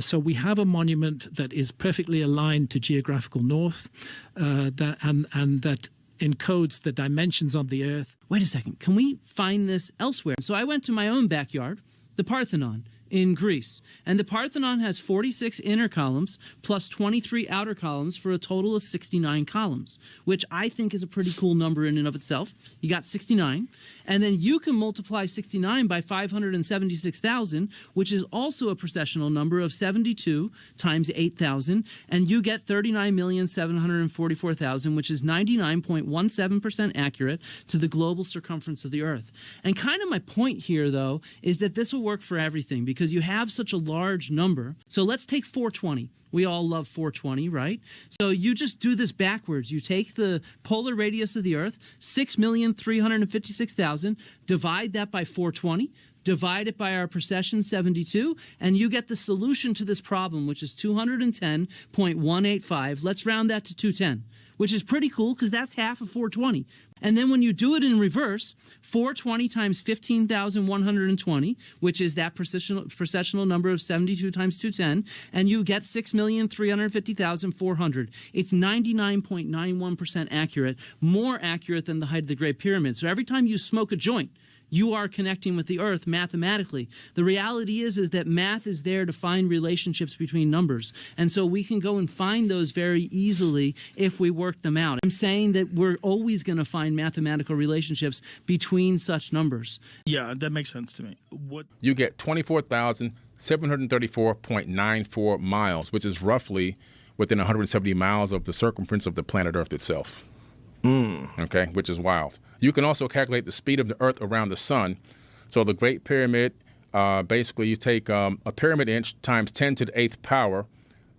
C: So we have a monument that is perfectly aligned to geographical north and that encodes the dimensions of the Earth.
T: Wait a second, can we find this elsewhere? So I went to my own backyard, the Parthenon in Greece. And the Parthenon has 46 inner columns plus 23 outer columns for a total of 69 columns, which I think is a pretty cool number in and of itself. You got 69. And then you can multiply 69 by 576,000, which is also a precessional number of 72 times 8,000. And you get 39,744,000, which is 99.17% accurate to the global circumference of the Earth. And kind of my point here, though, is that this will work for everything because you have such a large number. So let's take 420. We all love 420, right? So you just do this backwards. You take the polar radius of the Earth, 6,356,000, divide that by 420, divide it by our precession 72, and you get the solution to this problem, which is 210.185. Let's round that to 210, which is pretty cool because that's half of 420. And then when you do it in reverse, 420 times 15,120, which is that precessional number of 72 times 210, and you get 6,350,400. It's 99.91% accurate, more accurate than the height of the Great Pyramid. So every time you smoke a joint, you are connecting with the earth mathematically. The reality is that math is there to find relationships between numbers. And so we can go and find those very easily if we work them out. I'm saying that we're always going to find mathematical relationships between such numbers.
B: Yeah, that makes sense to me.
J: You get 24,734.94 miles, which is roughly within 170 miles of the circumference of the planet Earth itself. Okay, which is wild. You can also calculate the speed of the Earth around the sun. So the Great Pyramid, basically you take a pyramid inch times 10 to the 8th power.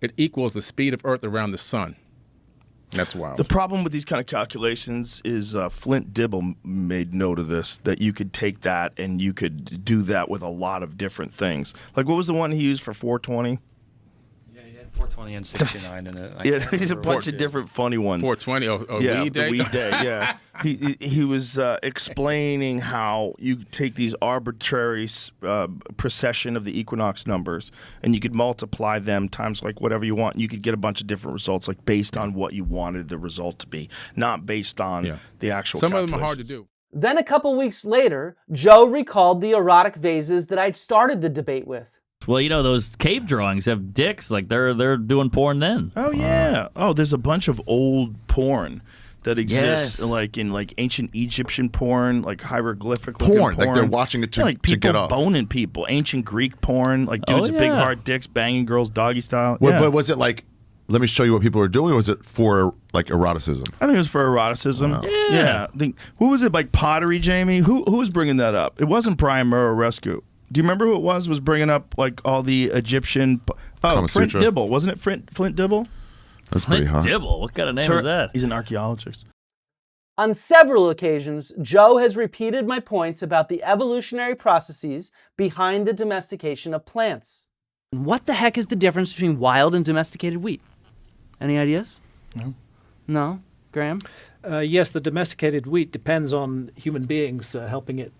J: It equals the speed of Earth around the sun. That's wild.
B: The problem with these kind of calculations is Flint Dibble made note of this, that you could take that and you could do that with a lot of different things. Like, what was the one he used for 420?
D: 420 and 69 in it.
B: Yeah, there's a bunch of different funny ones.
J: 420,
B: yeah,
J: weed day?
B: the weed day, yeah. He was explaining how you take these arbitrary precession of the equinox numbers, and you could multiply them times like whatever you want. You could get a bunch of different results, like based on what you wanted the result to be, not based on the actual
J: Some of them are hard to do.
A: Then a couple weeks later, Joe recalled the erotic vases that I'd started the debate with.
V: Well, you know, those cave drawings have dicks. Like, they're doing porn then.
B: Oh, yeah. Oh, there's a bunch of old porn that exists, like in like ancient Egyptian porn, like hieroglyphic porn.
W: Like they're watching it to,
B: like
W: to get
B: people
W: off.
B: boning people. Ancient Greek porn, like dudes with big hard dicks banging girls doggy style.
W: But was it like, let me show you what people are doing, or was it for like eroticism?
B: I think it was for eroticism.
W: Wow.
B: Yeah. Who was it, like pottery, Jamie? Who was bringing that up? It wasn't Brian Murrow-Rescue. Do you remember who it was bringing up like all the Egyptian? Oh, Flint Dibble. Wasn't it Flint Dibble?
W: That's pretty hot.
V: Dibble? What kind of name is that?
B: He's an archaeologist.
A: On several occasions, Joe has repeated my points about the evolutionary processes behind the domestication of plants.
T: What the heck is the difference between wild and domesticated wheat? Any ideas?
B: No.
T: No? Graham?
C: Yes, the domesticated wheat depends on human beings helping it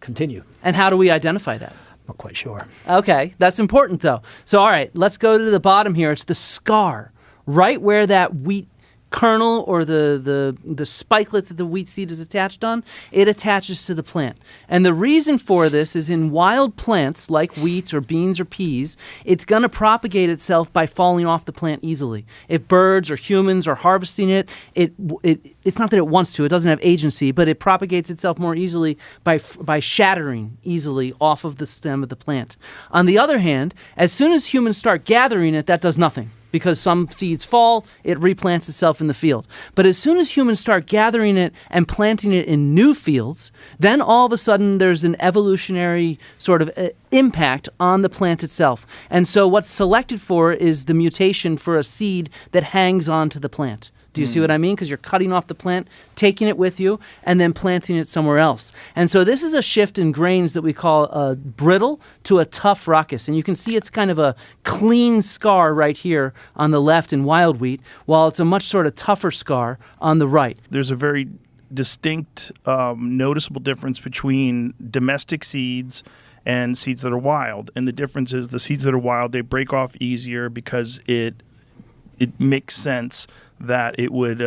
C: continue.
T: And how do we identify that?
C: Not quite sure.
T: Okay, that's important though. So all right, let's go to the bottom here. It's the scar, right where that wheat kernel or the spikelet that the wheat seed is attached on, it attaches to the plant. And the reason for this is in wild plants like wheat or beans or peas, it's going to propagate itself by falling off the plant easily. If birds or humans are harvesting it, it's not that it wants to, it doesn't have agency, but it propagates itself more easily by shattering easily off of the stem of the plant. On the other hand, as soon as humans start gathering it, that does nothing. Because some seeds fall, it replants itself in the field. But as soon as humans start gathering it and planting it in new fields, then all of a sudden there's an evolutionary sort of impact on the plant itself. And so what's selected for is the mutation for a seed that hangs onto the plant. Do you see what I mean? Because you're cutting off the plant, taking it with you, and then planting it somewhere else. And so this is a shift in grains that we call a brittle to a tough ruckus. And you can see it's kind of a clean scar right here on the left in wild wheat, while it's a much sort of tougher scar on the right.
B: There's a very distinct, noticeable difference between domestic seeds and seeds that are wild. And the difference is the seeds that are wild, they break off easier because it makes sense that it would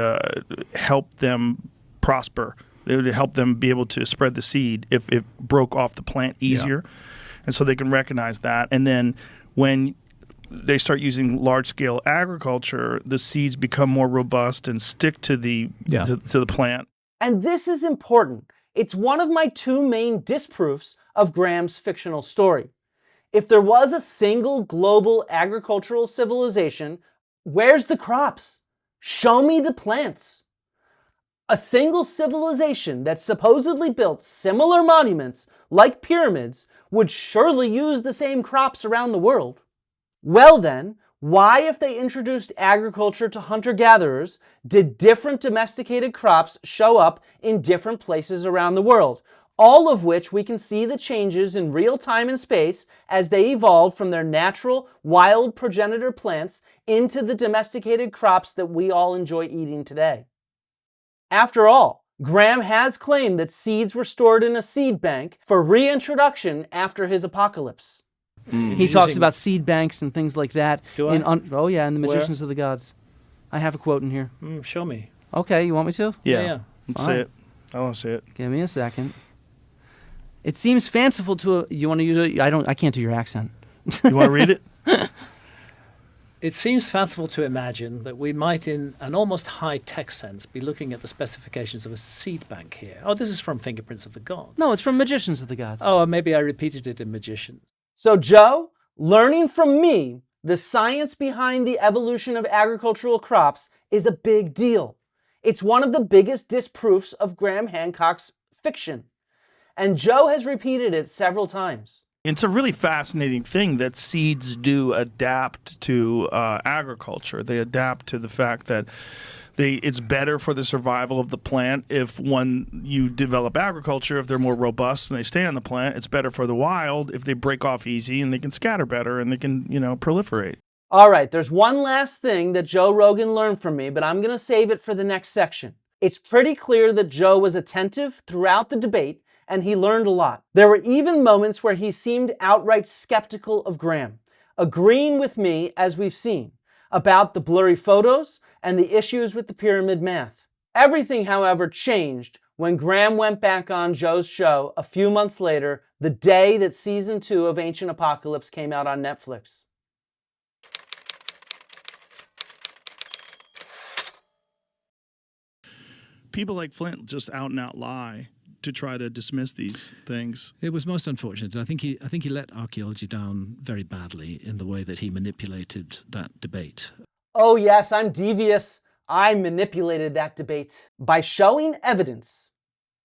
B: help them prosper. It would help them be able to spread the seed if it broke off the plant easier. Yeah. And so they can recognize that. And then when they start using large-scale agriculture, the seeds become more robust and stick to the to the plant.
A: And this is important. It's one of my two main disproofs of Graham's fictional story. If there was a single global agricultural civilization, where's the crops? Show me the plants. A single civilization that supposedly built similar monuments, like pyramids, would surely use the same crops around the world. Well then, why, if they introduced agriculture to hunter-gatherers, did different domesticated crops show up in different places around the world? All of which we can see the changes in real time and space as they evolved from their natural, wild progenitor plants into the domesticated crops that we all enjoy eating today. After all, Graham has claimed that seeds were stored in a seed bank for reintroduction after his apocalypse. He talks about seed banks and things like that.
C: Do I?
A: In The Magicians of the Gods. I have a quote in here.
C: Show me.
A: Okay, you want me to?
B: Yeah. Let's see it. I want to see it.
A: Give me a second.
T: It seems fanciful to you want to use it? I can't do your accent.
B: You want to read it?
O: It seems fanciful to imagine that we might, in an almost high-tech sense, be looking at the specifications of a seed bank here. Oh, this is from Fingerprints of the Gods.
T: No, it's from Magicians of the Gods.
O: Oh, maybe I repeated it in Magicians.
A: So, Joe, learning from me the science behind the evolution of agricultural crops is a big deal. It's one of the biggest disproofs of Graham Hancock's fiction. And Joe has repeated it several times.
B: It's a really fascinating thing that seeds do adapt to agriculture. They adapt to the fact that it's better for the survival of the plant if when you develop agriculture, if they're more robust and they stay on the plant. It's better for the wild if they break off easy and they can scatter better and they can, proliferate.
A: All right, there's one last thing that Joe Rogan learned from me, but I'm going to save it for the next section. It's pretty clear that Joe was attentive throughout the debate, and he learned a lot. There were even moments where he seemed outright skeptical of Graham, agreeing with me, as we've seen, about the blurry photos and the issues with the pyramid math. Everything, however, changed when Graham went back on Joe's show a few months later, the day that season 2 of Ancient Apocalypse came out on Netflix.
B: People like Flint just out and out lie to try to dismiss these things.
C: It was most unfortunate. I think he let archaeology down very badly in the way that he manipulated that debate.
A: Oh yes, I'm devious. I manipulated that debate by showing evidence.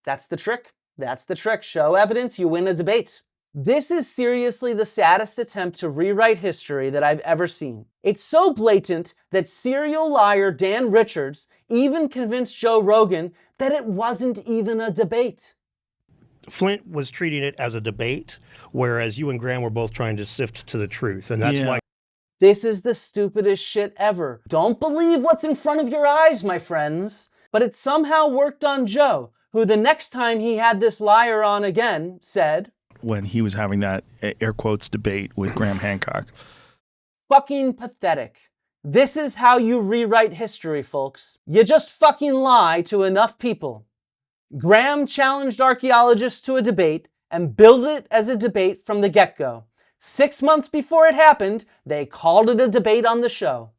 A: That's the trick. That's the trick. Show evidence, you win a debate. This is seriously the saddest attempt to rewrite history that I've ever seen. It's so blatant that serial liar Dan Richards even convinced Joe Rogan that it wasn't even a debate.
H: Flint was treating it as a debate, whereas you and Graham were both trying to sift to the truth, and that's why.
A: This is the stupidest shit ever. Don't believe what's in front of your eyes, my friends. But it somehow worked on Joe, who the next time he had this liar on again said,
B: when he was having that air quotes debate with Graham Hancock.
A: Fucking pathetic. This is how you rewrite history, folks. You just fucking lie to enough people. Graham challenged archaeologists to a debate and billed it as a debate from the get-go. 6 months before it happened, they called it a debate on the show.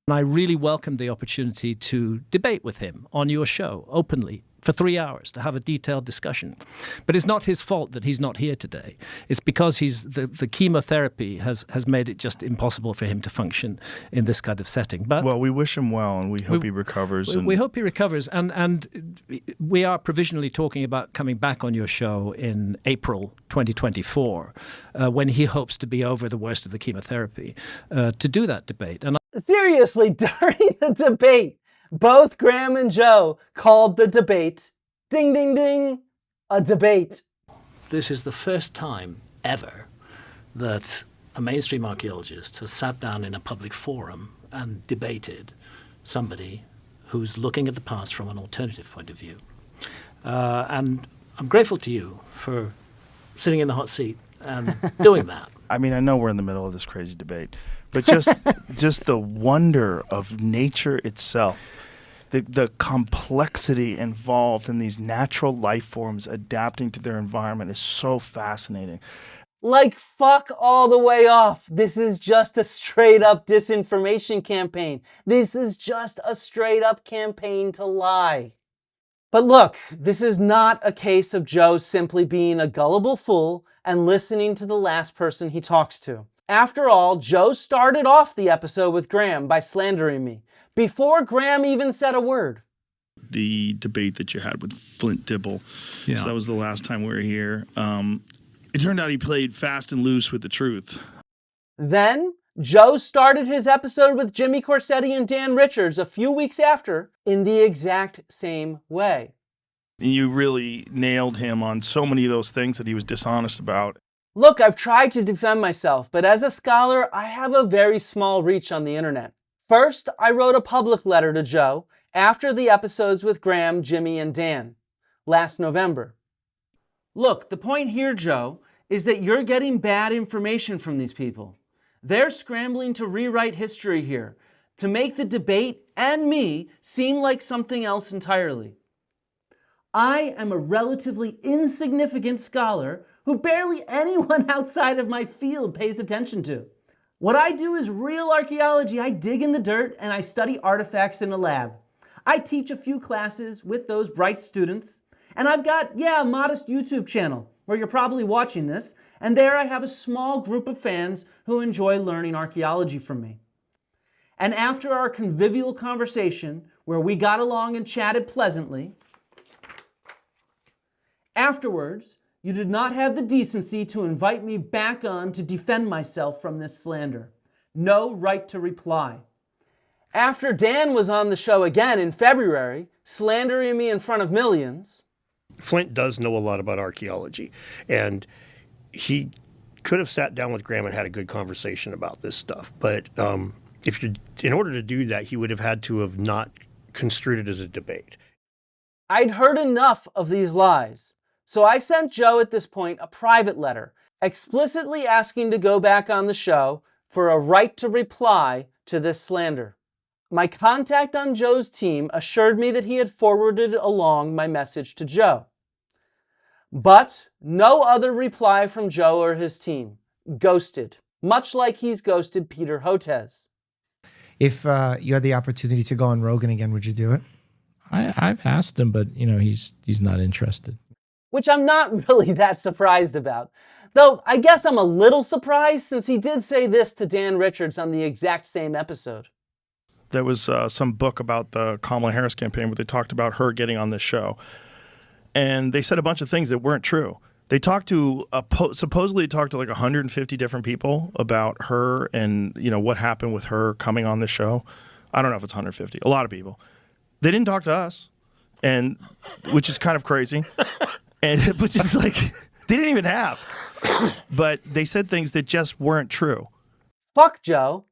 C: And I really welcomed the opportunity to debate with him on your show openly for 3 hours to have a detailed discussion. But it's not his fault that he's not here today. It's because the chemotherapy has made it just impossible for him to function in this kind of setting. But
B: well, we wish him well, and we hope he recovers.
C: We hope he recovers. And we are provisionally talking about coming back on your show in April 2024, when he hopes to be over the worst of the chemotherapy, to do that debate. And
A: seriously, during the debate, both Graham and Joe called the debate, ding, ding, ding, a debate.
C: This is the first time ever that a mainstream archaeologist has sat down in a public forum and debated somebody who's looking at the past from an alternative point of view. And I'm grateful to you for sitting in the hot seat and doing that.
B: I mean, I know we're in the middle of this crazy debate, but just the wonder of nature itself, the complexity involved in these natural life forms adapting to their environment is so fascinating.
A: Like, fuck all the way off. This is just a straight up disinformation campaign. This is just a straight up campaign to lie. But look, this is not a case of Joe simply being a gullible fool and listening to the last person he talks to. After all, Joe started off the episode with Graham by slandering me, before Graham even said a word.
B: The debate that you had with Flint Dibble, so that was the last time we were here. It turned out he played fast and loose with the truth.
A: Then, Joe started his episode with Jimmy Corsetti and Dan Richards a few weeks after in the exact same way.
B: You really nailed him on so many of those things that he was dishonest about.
A: Look, I've tried to defend myself, but as a scholar, I have a very small reach on the internet. First, I wrote a public letter to Joe after the episodes with Graham, Jimmy, and Dan last November. Look, the point here, Joe, is that you're getting bad information from these people. They're scrambling to rewrite history here, to make the debate and me seem like something else entirely. I am a relatively insignificant scholar
T: who barely anyone outside of my field pays attention to. What I do is real archaeology. I dig in the dirt and I study artifacts in a lab. I teach a few classes with those bright students, and I've got, a modest YouTube channel where you're probably watching this, and there I have a small group of fans who enjoy learning archaeology from me. And after our convivial conversation, where we got along and chatted pleasantly, afterwards, you did not have the decency to invite me back on to defend myself from this slander. No right to reply. After Dan was on the show again in February, slandering me in front of millions.
H: Flint does know a lot about archaeology, and he could have sat down with Graham and had a good conversation about this stuff. But in order to do that, he would have had to have not construed it as a debate.
T: I'd heard enough of these lies. So I sent Joe at this point a private letter, explicitly asking to go back on the show for a right to reply to this slander. My contact on Joe's team assured me that he had forwarded along my message to Joe. But no other reply from Joe or his team. Ghosted, much like he's ghosted Peter Hotez.
L: If you had the opportunity to go on Rogan again, would you do it?
M: I've asked him, but he's not interested.
T: Which I'm not really that surprised about. Though I guess I'm a little surprised since he did say this to Dan Richards on the exact same episode.
B: There was some book about the Kamala Harris campaign where they talked about her getting on this show. And they said a bunch of things that weren't true. They talked to, supposedly talked to like 150 different people about her and, what happened with her coming on the show. I don't know if it's 150, a lot of people. They didn't talk to us, and which is kind of crazy. And which is like, they didn't even ask. But they said things that just weren't true.
T: Fuck, Joe.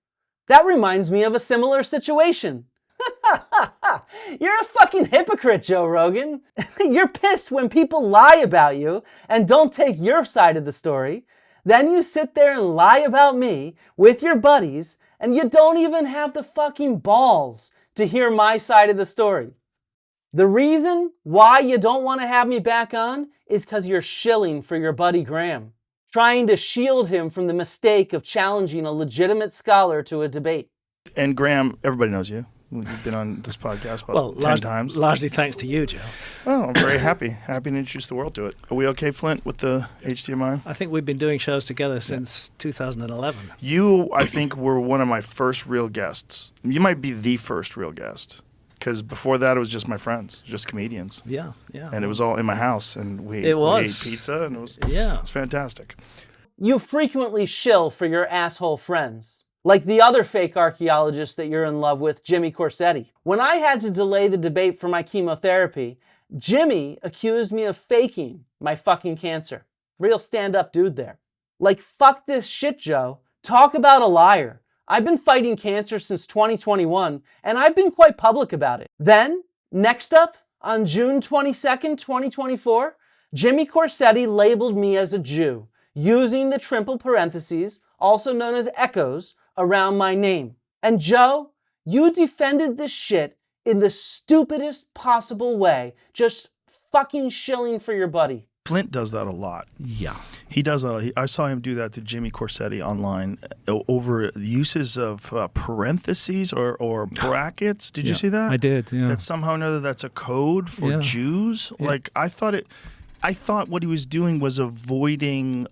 T: That reminds me of a similar situation. You're a fucking hypocrite, Joe Rogan. You're pissed when people lie about you and don't take your side of the story. Then you sit there and lie about me with your buddies, and you don't even have the fucking balls to hear my side of the story. The reason why you don't want to have me back on is because you're shilling for your buddy Graham, trying to shield him from the mistake of challenging a legitimate scholar to a debate.
B: And Graham, everybody knows you. You've been on this podcast about 10 times.
C: Largely thanks to you, Joe.
B: Oh, I'm very happy. Happy to introduce the world to it. Are we okay, Flint, with the HDMI?
C: I think we've been doing shows together since 2011.
B: You, I think, were one of my first real guests. You might be the first real guest. Because before that, it was just my friends, just comedians.
C: Yeah.
B: And it was all in my house, and we ate pizza, and it was fantastic.
T: You frequently shill for your asshole friends, like the other fake archaeologist that you're in love with, Jimmy Corsetti. When I had to delay the debate for my chemotherapy, Jimmy accused me of faking my fucking cancer. Real stand-up dude there. Like, fuck this shit, Joe. Talk about a liar. I've been fighting cancer since 2021, and I've been quite public about it. Then, next up, on June 22nd, 2024, Jimmy Corsetti labeled me as a Jew, using the triple parentheses, also known as echoes, around my name. And Joe, you defended this shit in the stupidest possible way, just fucking shilling for your buddy.
B: Flint does that a lot.
M: Yeah.
B: He does that. I saw him do that to Jimmy Corsetti online over uses of parentheses or brackets. Did you see that?
M: I did, yeah.
B: That somehow or another that's a code for Jews.
M: Yeah.
B: Like, I thought what he was doing was avoiding,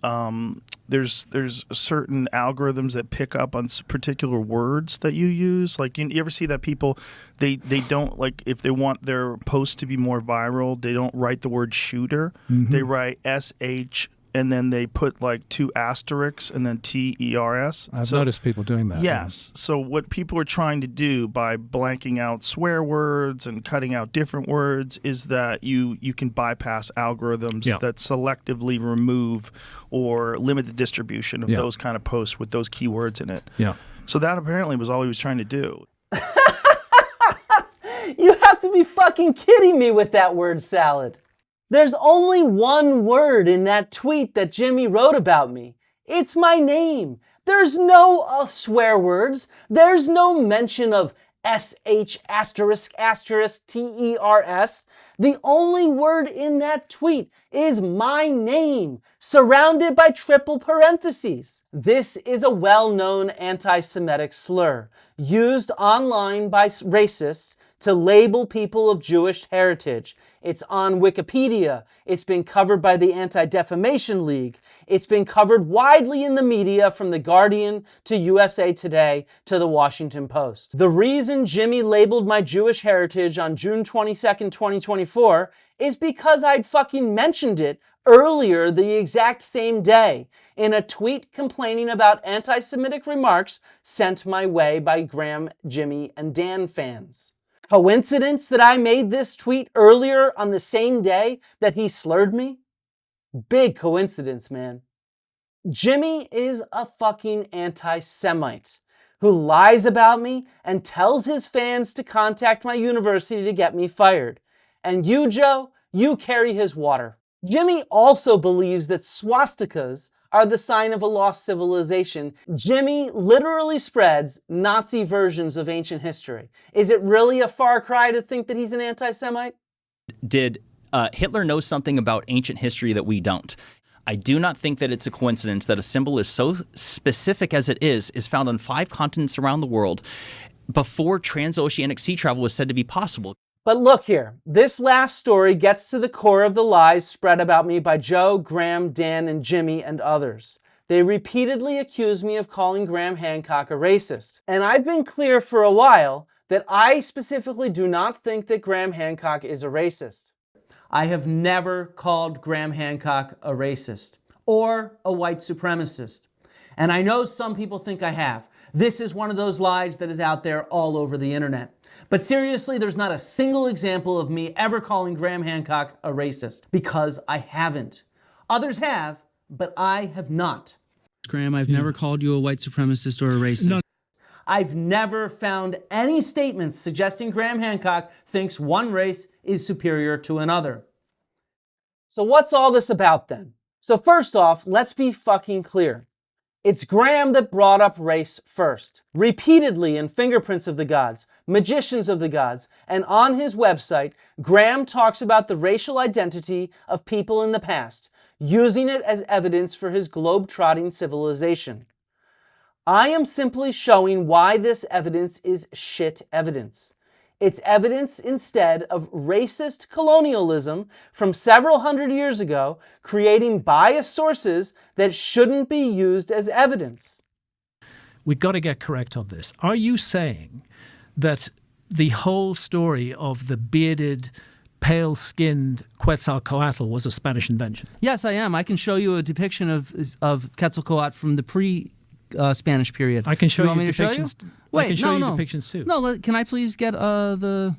B: there's certain algorithms that pick up on particular words that you use. Like, you ever see that people, they don't, like, if they want their post to be more viral, they don't write the word shooter.
M: Mm-hmm.
B: They write SH and then they put like 2 asterisks and then TERS.
M: I've noticed people doing that.
B: Yes. So what people are trying to do by blanking out swear words and cutting out different words is that you can bypass algorithms that selectively remove or limit the distribution of those kind of posts with those keywords in it.
M: Yeah.
B: So that apparently was all he was trying to do.
T: You have to be fucking kidding me with that word salad. There's only one word in that tweet that Jimmy wrote about me. It's my name. There's no swear words. There's no mention of
A: SH***TERS, the only word in that tweet is my name, surrounded by triple parentheses. This is a well-known anti-Semitic slur used online by racists to label people of Jewish heritage. It's on Wikipedia. It's been covered by the Anti-Defamation League. It's been covered widely in the media, from The Guardian to USA Today to The Washington Post. The reason Jimmy labeled my Jewish heritage on June 22nd, 2024 is because I'd fucking mentioned it earlier the exact same day in a tweet complaining about anti-Semitic remarks sent my way by Graham, Jimmy, and Dan fans. Coincidence that I made this tweet earlier on the same day that he slurred me? Big coincidence, man. Jimmy is a fucking anti-Semite who lies about me and tells his fans to contact my university to get me fired. And you, Joe, you carry his water. Jimmy also believes that swastikas are the sign of a lost civilization. Jimmy literally spreads Nazi versions of ancient history. Is it really a far cry to think that he's an anti-Semite?
E: Did Hitler know something about ancient history that we don't? I do not think that it's a coincidence that a symbol is so specific as it is found on 5 continents around the world before transoceanic sea travel was said to be possible.
A: But look here, this last story gets to the core of the lies spread about me by Joe, Graham, Dan, and Jimmy, and others. They repeatedly accuse me of calling Graham Hancock a racist. And I've been clear for a while that I specifically do not think that Graham Hancock is a racist. I have never called Graham Hancock a racist or a white supremacist. And I know some people think I have. This is one of those lies that is out there all over the internet. But seriously, there's not a single example of me ever calling Graham Hancock a racist, because I haven't. Others have, but I have not.
T: Graham, I've never called you a white supremacist or a racist.
A: No. I've never found any statements suggesting Graham Hancock thinks one race is superior to another. So what's all this about then? So first off, let's be fucking clear. It's Graham that brought up race first, repeatedly in Fingerprints of the Gods, Magicians of the Gods, and on his website, Graham talks about the racial identity of people in the past, using it as evidence for his globe-trotting civilization. I am simply showing why this evidence is shit evidence. It's evidence instead of racist colonialism from several hundred years ago, creating biased sources that shouldn't be used as evidence.
C: We've got to get correct on this. Are you saying that the whole story of the bearded, pale-skinned Quetzalcoatl was a Spanish invention?
T: Yes, I am. I can show you a depiction of Quetzalcoatl from the Spanish period.
C: I can show you
T: me
C: depictions.
T: To show you? Wait,
C: I can show you depictions too.
T: No, can I please get the...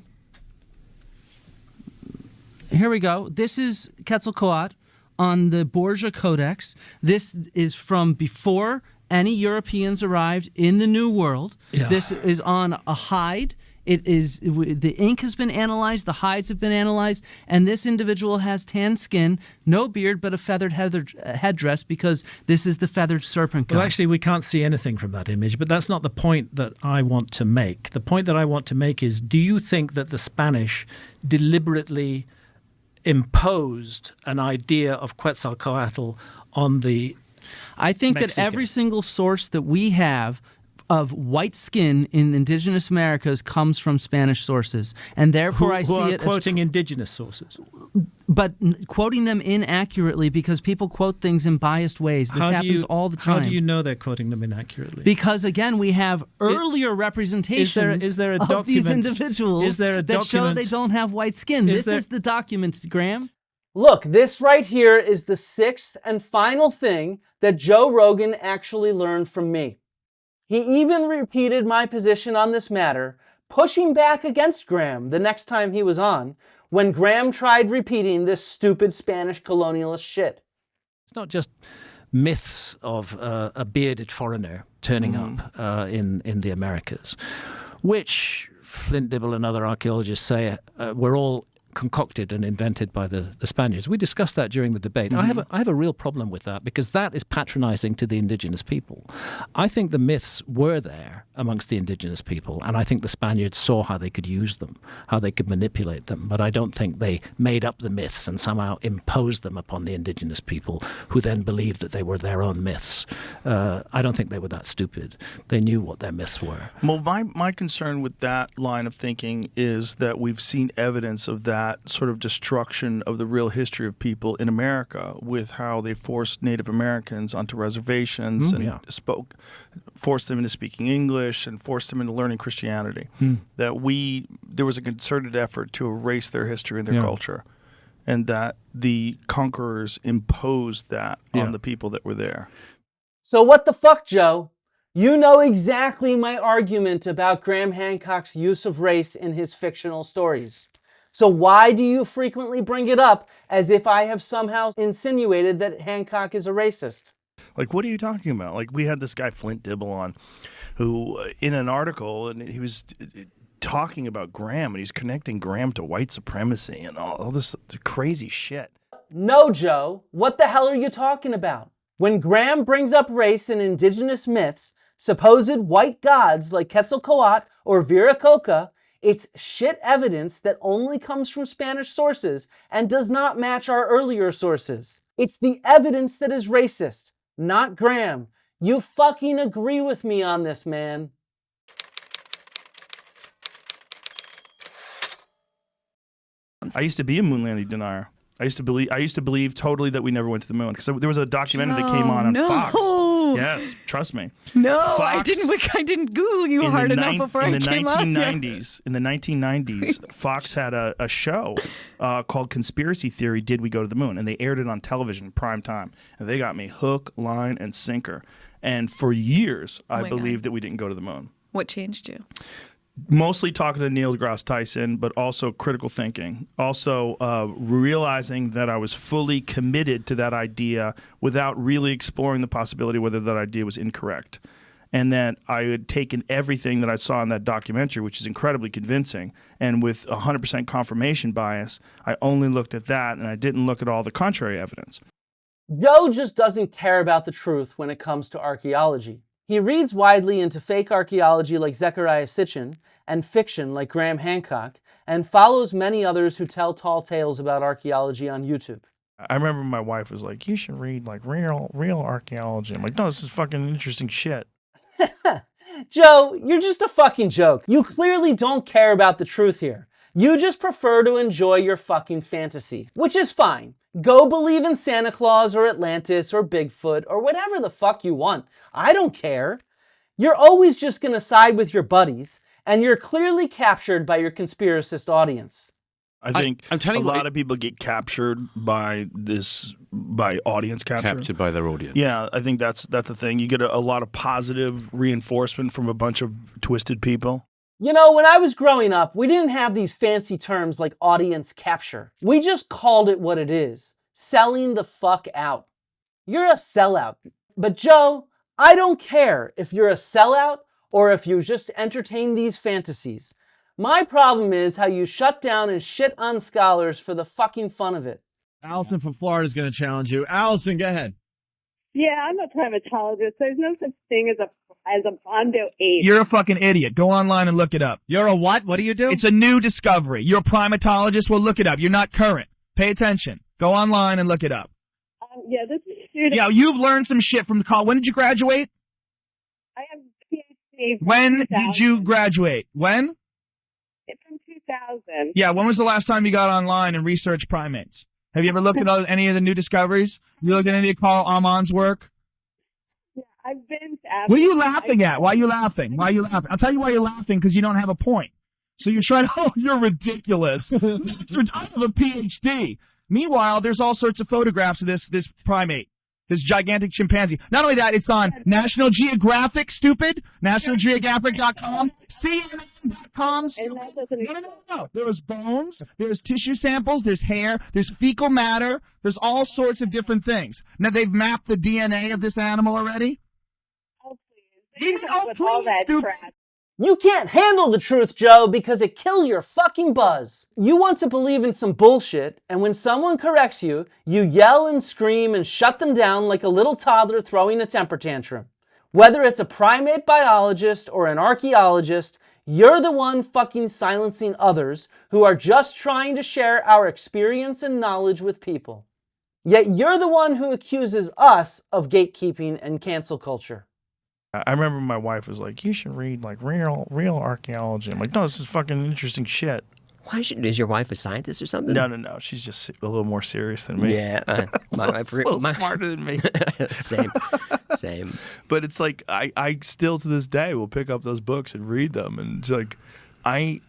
T: Here we go. This is Quetzalcoatl on the Borgia Codex. This is from before any Europeans arrived in the New World. Yeah. This is on a hide. It is, the ink has been analyzed, the hides have been analyzed, and this individual has tan skin, no beard, but a feathered headdress, because this is the feathered serpent god.
C: Well, actually, we can't see anything from that image, but that's not the point that I want to make. The point that I want to make is, do you think that the Spanish deliberately imposed an idea of Quetzalcoatl on the
T: I think
C: Mexican?
T: That every single source that we have of white skin in indigenous Americas comes from Spanish sources, and therefore I see it as
C: quoting indigenous sources,
T: but quoting them inaccurately, because people quote things in biased ways. This happens all the time.
C: How do you know they're quoting them inaccurately?
T: Because again, we have earlier representations
C: is there a
T: of these individuals that show they don't have white skin. This is the document, Graham.
A: Look, this right here is the 6th and final thing that Joe Rogan actually learned from me. He even repeated my position on this matter, pushing back against Graham the next time he was on, when Graham tried repeating this stupid Spanish colonialist shit.
C: It's not just myths of a bearded foreigner turning up in the Americas, which Flint, Dibble, and other archaeologists say were all concocted and invented by the Spaniards. We discussed that during the debate. I have a real problem with that because that is patronizing to the indigenous people. I think the myths were there amongst the indigenous people, and I think the Spaniards saw how they could use them, how they could manipulate them, but I don't think they made up the myths and somehow imposed them upon the indigenous people who then believed that they were their own myths. I don't think they were that stupid. They knew what their myths were.
B: Well, my concern with that line of thinking is that we've seen evidence of that sort of destruction of the real history of people in America with how they forced Native Americans onto reservations and forced them into speaking English and forced them into learning Christianity. That there was a concerted effort to erase their history and their culture, and that the conquerors imposed that on the people that were there.
A: So what the fuck, Joe? You know exactly my argument about Graham Hancock's use of race in his fictional stories. So why do you frequently bring it up as if I have somehow insinuated that Hancock is a racist?
B: Like, what are you talking about? Like, we had this guy Flint Dibble on, who in an article, and he was talking about Graham, and he's connecting Graham to white supremacy and all this crazy shit.
A: No, Joe. What the hell are you talking about? When Graham brings up race in indigenous myths, supposed white gods like Quetzalcoatl or Viracocha, it's shit evidence that only comes from Spanish sources and does not match our earlier sources. It's the evidence that is racist, not Graham. You fucking agree with me on this, man.
B: I used to be a moon landing denier. I used to believe totally that we never went to the moon because there was a documentary that came on Fox. Yes, trust me.
K: No,
B: Fox,
K: I didn't Google you hard enough before I came on here.
B: In the 1990s, Fox had a show called Conspiracy Theory, Did We Go to the Moon? And they aired it on television, prime time. And they got me hook, line, and sinker. And for years, I believed that we didn't go to the moon.
K: What changed you?
B: Mostly talking to Neil deGrasse Tyson, but also critical thinking. Also realizing that I was fully committed to that idea without really exploring the possibility whether that idea was incorrect. And that I had taken everything that I saw in that documentary, which is incredibly convincing, and with 100% confirmation bias, I only looked at that and I didn't look at all the contrary evidence.
A: Joe just doesn't care about the truth when it comes to archaeology. He reads widely into fake archaeology like Zecharia Sitchin and fiction like Graham Hancock, and follows many others who tell tall tales about archaeology on YouTube.
B: I remember my wife was like, you should read like real archaeology. I'm like, no, this is fucking interesting shit.
A: Joe, you're just a fucking joke. You clearly don't care about the truth here. You just prefer to enjoy your fucking fantasy, which is fine. Go believe in Santa Claus or Atlantis or Bigfoot or whatever the fuck you want. I don't care. You're always just gonna side with your buddies, and you're clearly captured by your conspiracist audience.
B: I think a lot of people get captured by audience capture.
N: Captured by their audience.
B: Yeah, I think that's the thing. You get a lot of positive reinforcement from a bunch of twisted people.
A: You know, when I was growing up, we didn't have these fancy terms like audience capture. We just called it what it is. Selling the fuck out. You're a sellout. But Joe, I don't care if you're a sellout or if you just entertain these fantasies. My problem is how you shut down and shit on scholars for the fucking fun of it.
P: Allison from Florida is going to challenge you. Allison, go ahead.
X: Yeah, I'm a primatologist. There's no such thing as a Bondo ape.
P: You're a fucking idiot. Go online and look it up. You're a what? What do you do? It's a new discovery. You're a primatologist? Well, look it up. You're not current. Pay attention. Go online and look it up.
X: Yeah, this is student.
P: Yeah, you've learned some shit from the college. When did you graduate?
X: I have a PhD.
P: When did you graduate? When?
X: From 2000.
P: Yeah, when was the last time you got online and researched primates? Have you ever looked at any of the new discoveries? You looked at any of Carl Amon's work?
X: Yeah, I've been to
P: What are you laughing at? Why are you laughing? Why are you laughing? I'll tell you why you're laughing, because you don't have a point. So you're trying to, oh, you're ridiculous. I have a PhD. Meanwhile, there's all sorts of photographs of this primate, this gigantic chimpanzee. Not only that, it's on National Geographic, stupid, nationalgeographic.com, CNN.com. No. There's bones, there's tissue samples, there's hair, there's fecal matter, there's all sorts of different things. Now, they've mapped the DNA of this animal already?
X: Oh, please. All that trash.
A: You can't handle the truth, Joe, because it kills your fucking buzz. You want to believe in some bullshit, and when someone corrects you, you yell and scream and shut them down like a little toddler throwing a temper tantrum. Whether it's a primate biologist or an archaeologist, you're the one fucking silencing others who are just trying to share our experience and knowledge with people. Yet you're the one who accuses us of gatekeeping and cancel culture.
B: I remember my wife was like, you should read like real archaeology. I'm like, no, this is fucking interesting shit.
G: Why should, is your wife a scientist or something?
B: No. She's just a little more serious than me.
G: Yeah. My wife,
B: a little smarter than me.
G: Same.
B: But it's like, I still to this day will pick up those books and read them. And it's like, I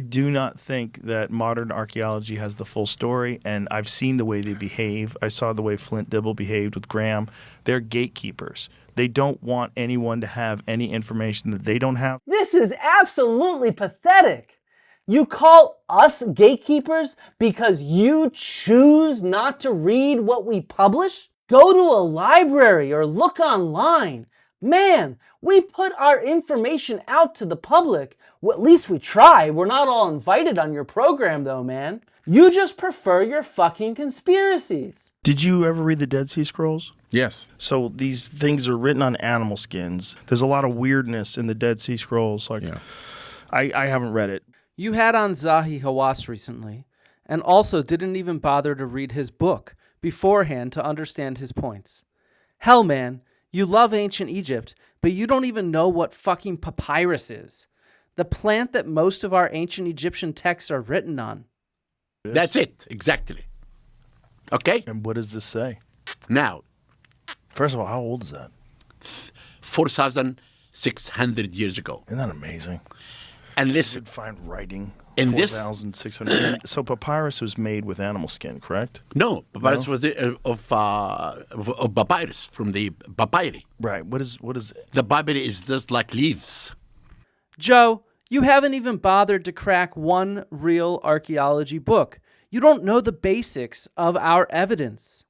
B: do not think that modern archaeology has the full story. And I've seen the way they behave. I saw the way Flint Dibble behaved with Graham. They're gatekeepers. They don't want anyone to have any information that they don't have.
A: This is absolutely pathetic. You call us gatekeepers because you choose not to read what we publish? Go to a library or look online. Man, we put our information out to the public. Well, at least we try. We're not all invited on your program though, man. You just prefer your fucking conspiracies.
B: Did you ever read the Dead Sea Scrolls?
J: Yes.
B: So these things are written on animal skins. There's a lot of weirdness in the Dead Sea Scrolls. Like, yeah. I haven't read it.
T: You had on Zahi Hawass recently, and also didn't even bother to read his book beforehand to understand his points. Hell, man, you love ancient Egypt, but you don't even know what fucking papyrus is. The plant that most of our ancient Egyptian texts are written on.
N: That's it, exactly. Okay?
B: And what does this say?
N: Now.
B: First of all, how old is that?
N: 4,600 years ago.
B: Isn't that amazing?
N: And listen.
B: You could find writing.
N: In
B: 4,600. So papyrus was made with animal skin, correct?
N: No, papyrus was of papyrus, from the papyri.
B: Right. What is it?
N: The papyri is just like leaves.
T: Joe, you haven't even bothered to crack one real archaeology book. You don't know the basics of our evidence.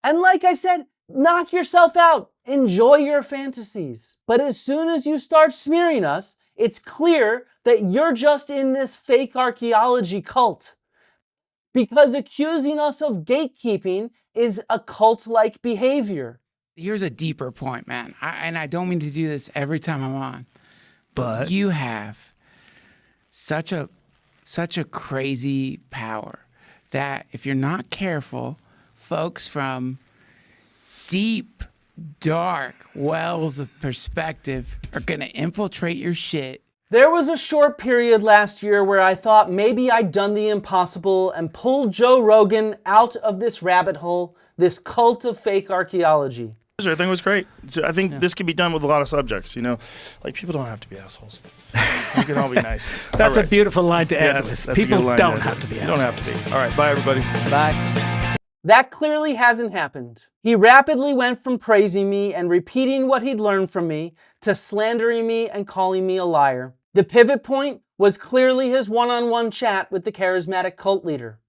A: And like I said, knock yourself out. Enjoy your fantasies. But as soon as you start smearing us, it's clear that you're just in this fake archaeology cult. Because accusing us of gatekeeping is a cult-like behavior.
R: Here's a deeper point, man. And I don't mean to do this every time I'm on. But you have such a crazy power that if you're not careful, folks from deep, dark wells of perspective are going to infiltrate your shit.
A: There was a short period last year where I thought maybe I'd done the impossible and pulled Joe Rogan out of this rabbit hole, this cult of fake archaeology.
B: I think it was great. So I think this could be done with a lot of subjects, you know? Like, people don't have to be assholes. You can all be nice.
S: That's a beautiful line to end with. People don't have to be assholes.
B: Don't have to be. All right, bye, everybody.
T: Bye.
A: That clearly hasn't happened. He rapidly went from praising me and repeating what he'd learned from me to slandering me and calling me a liar. The pivot point was clearly his one-on-one chat with the charismatic cult leader.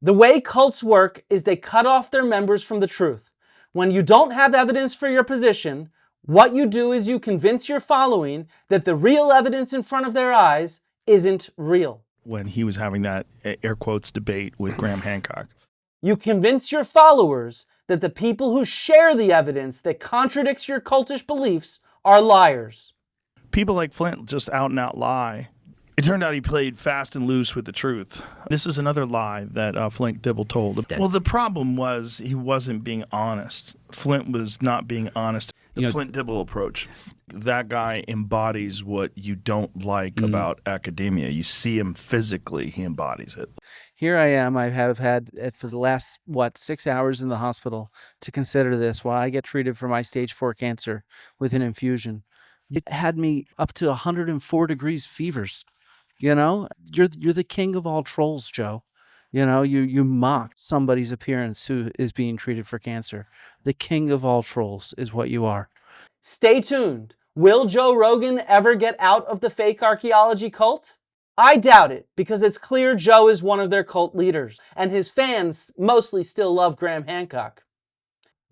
A: The way cults work is they cut off their members from the truth. When you don't have evidence for your position, what you do is you convince your following that the real evidence in front of their eyes isn't real.
B: When he was having that air quotes debate with Graham Hancock.
A: You convince your followers that the people who share the evidence that contradicts your cultish beliefs are liars.
B: People like Flint just out and out lie. It turned out he played fast and loose with the truth. This is another lie that Flint Dibble told. Well, the problem was he wasn't being honest. Flint was not being honest. The Flint Dibble approach. That guy embodies what you don't like about academia. You see him physically, he embodies it.
T: Here I am. I have had, for the last, 6 hours in the hospital to consider this while I get treated for my stage 4 cancer with an infusion. It had me up to 104 degrees fevers. You know, you're the king of all trolls, Joe. You know, you mock somebody's appearance who is being treated for cancer. The king of all trolls is what you are.
A: Stay tuned. Will Joe Rogan ever get out of the fake archaeology cult? I doubt it, because it's clear Joe is one of their cult leaders, and his fans mostly still love Graham Hancock.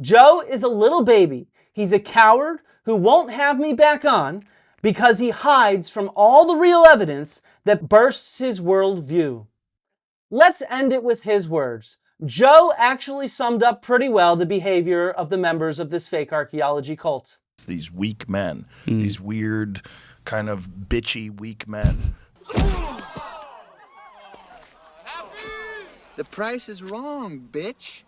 A: Joe is a little baby. He's a coward who won't have me back on, because he hides from all the real evidence that bursts his worldview. Let's end it with his words. Joe actually summed up pretty well the behavior of the members of this fake archaeology cult.
B: These weak men, these weird, kind of bitchy, weak men.
F: The price is wrong, bitch.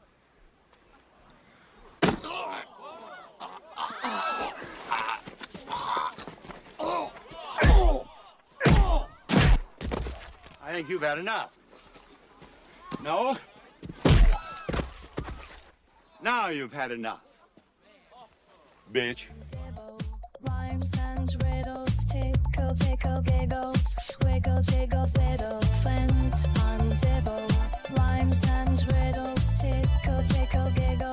I: I think you've had enough. No? Now you've had enough. Bitch.
Q: Rhymes and riddles, tickle, tickle, giggles, squiggle, jiggle, fiddle, Flint on Dibble. Rhymes and riddles, tickle, tickle, giggles.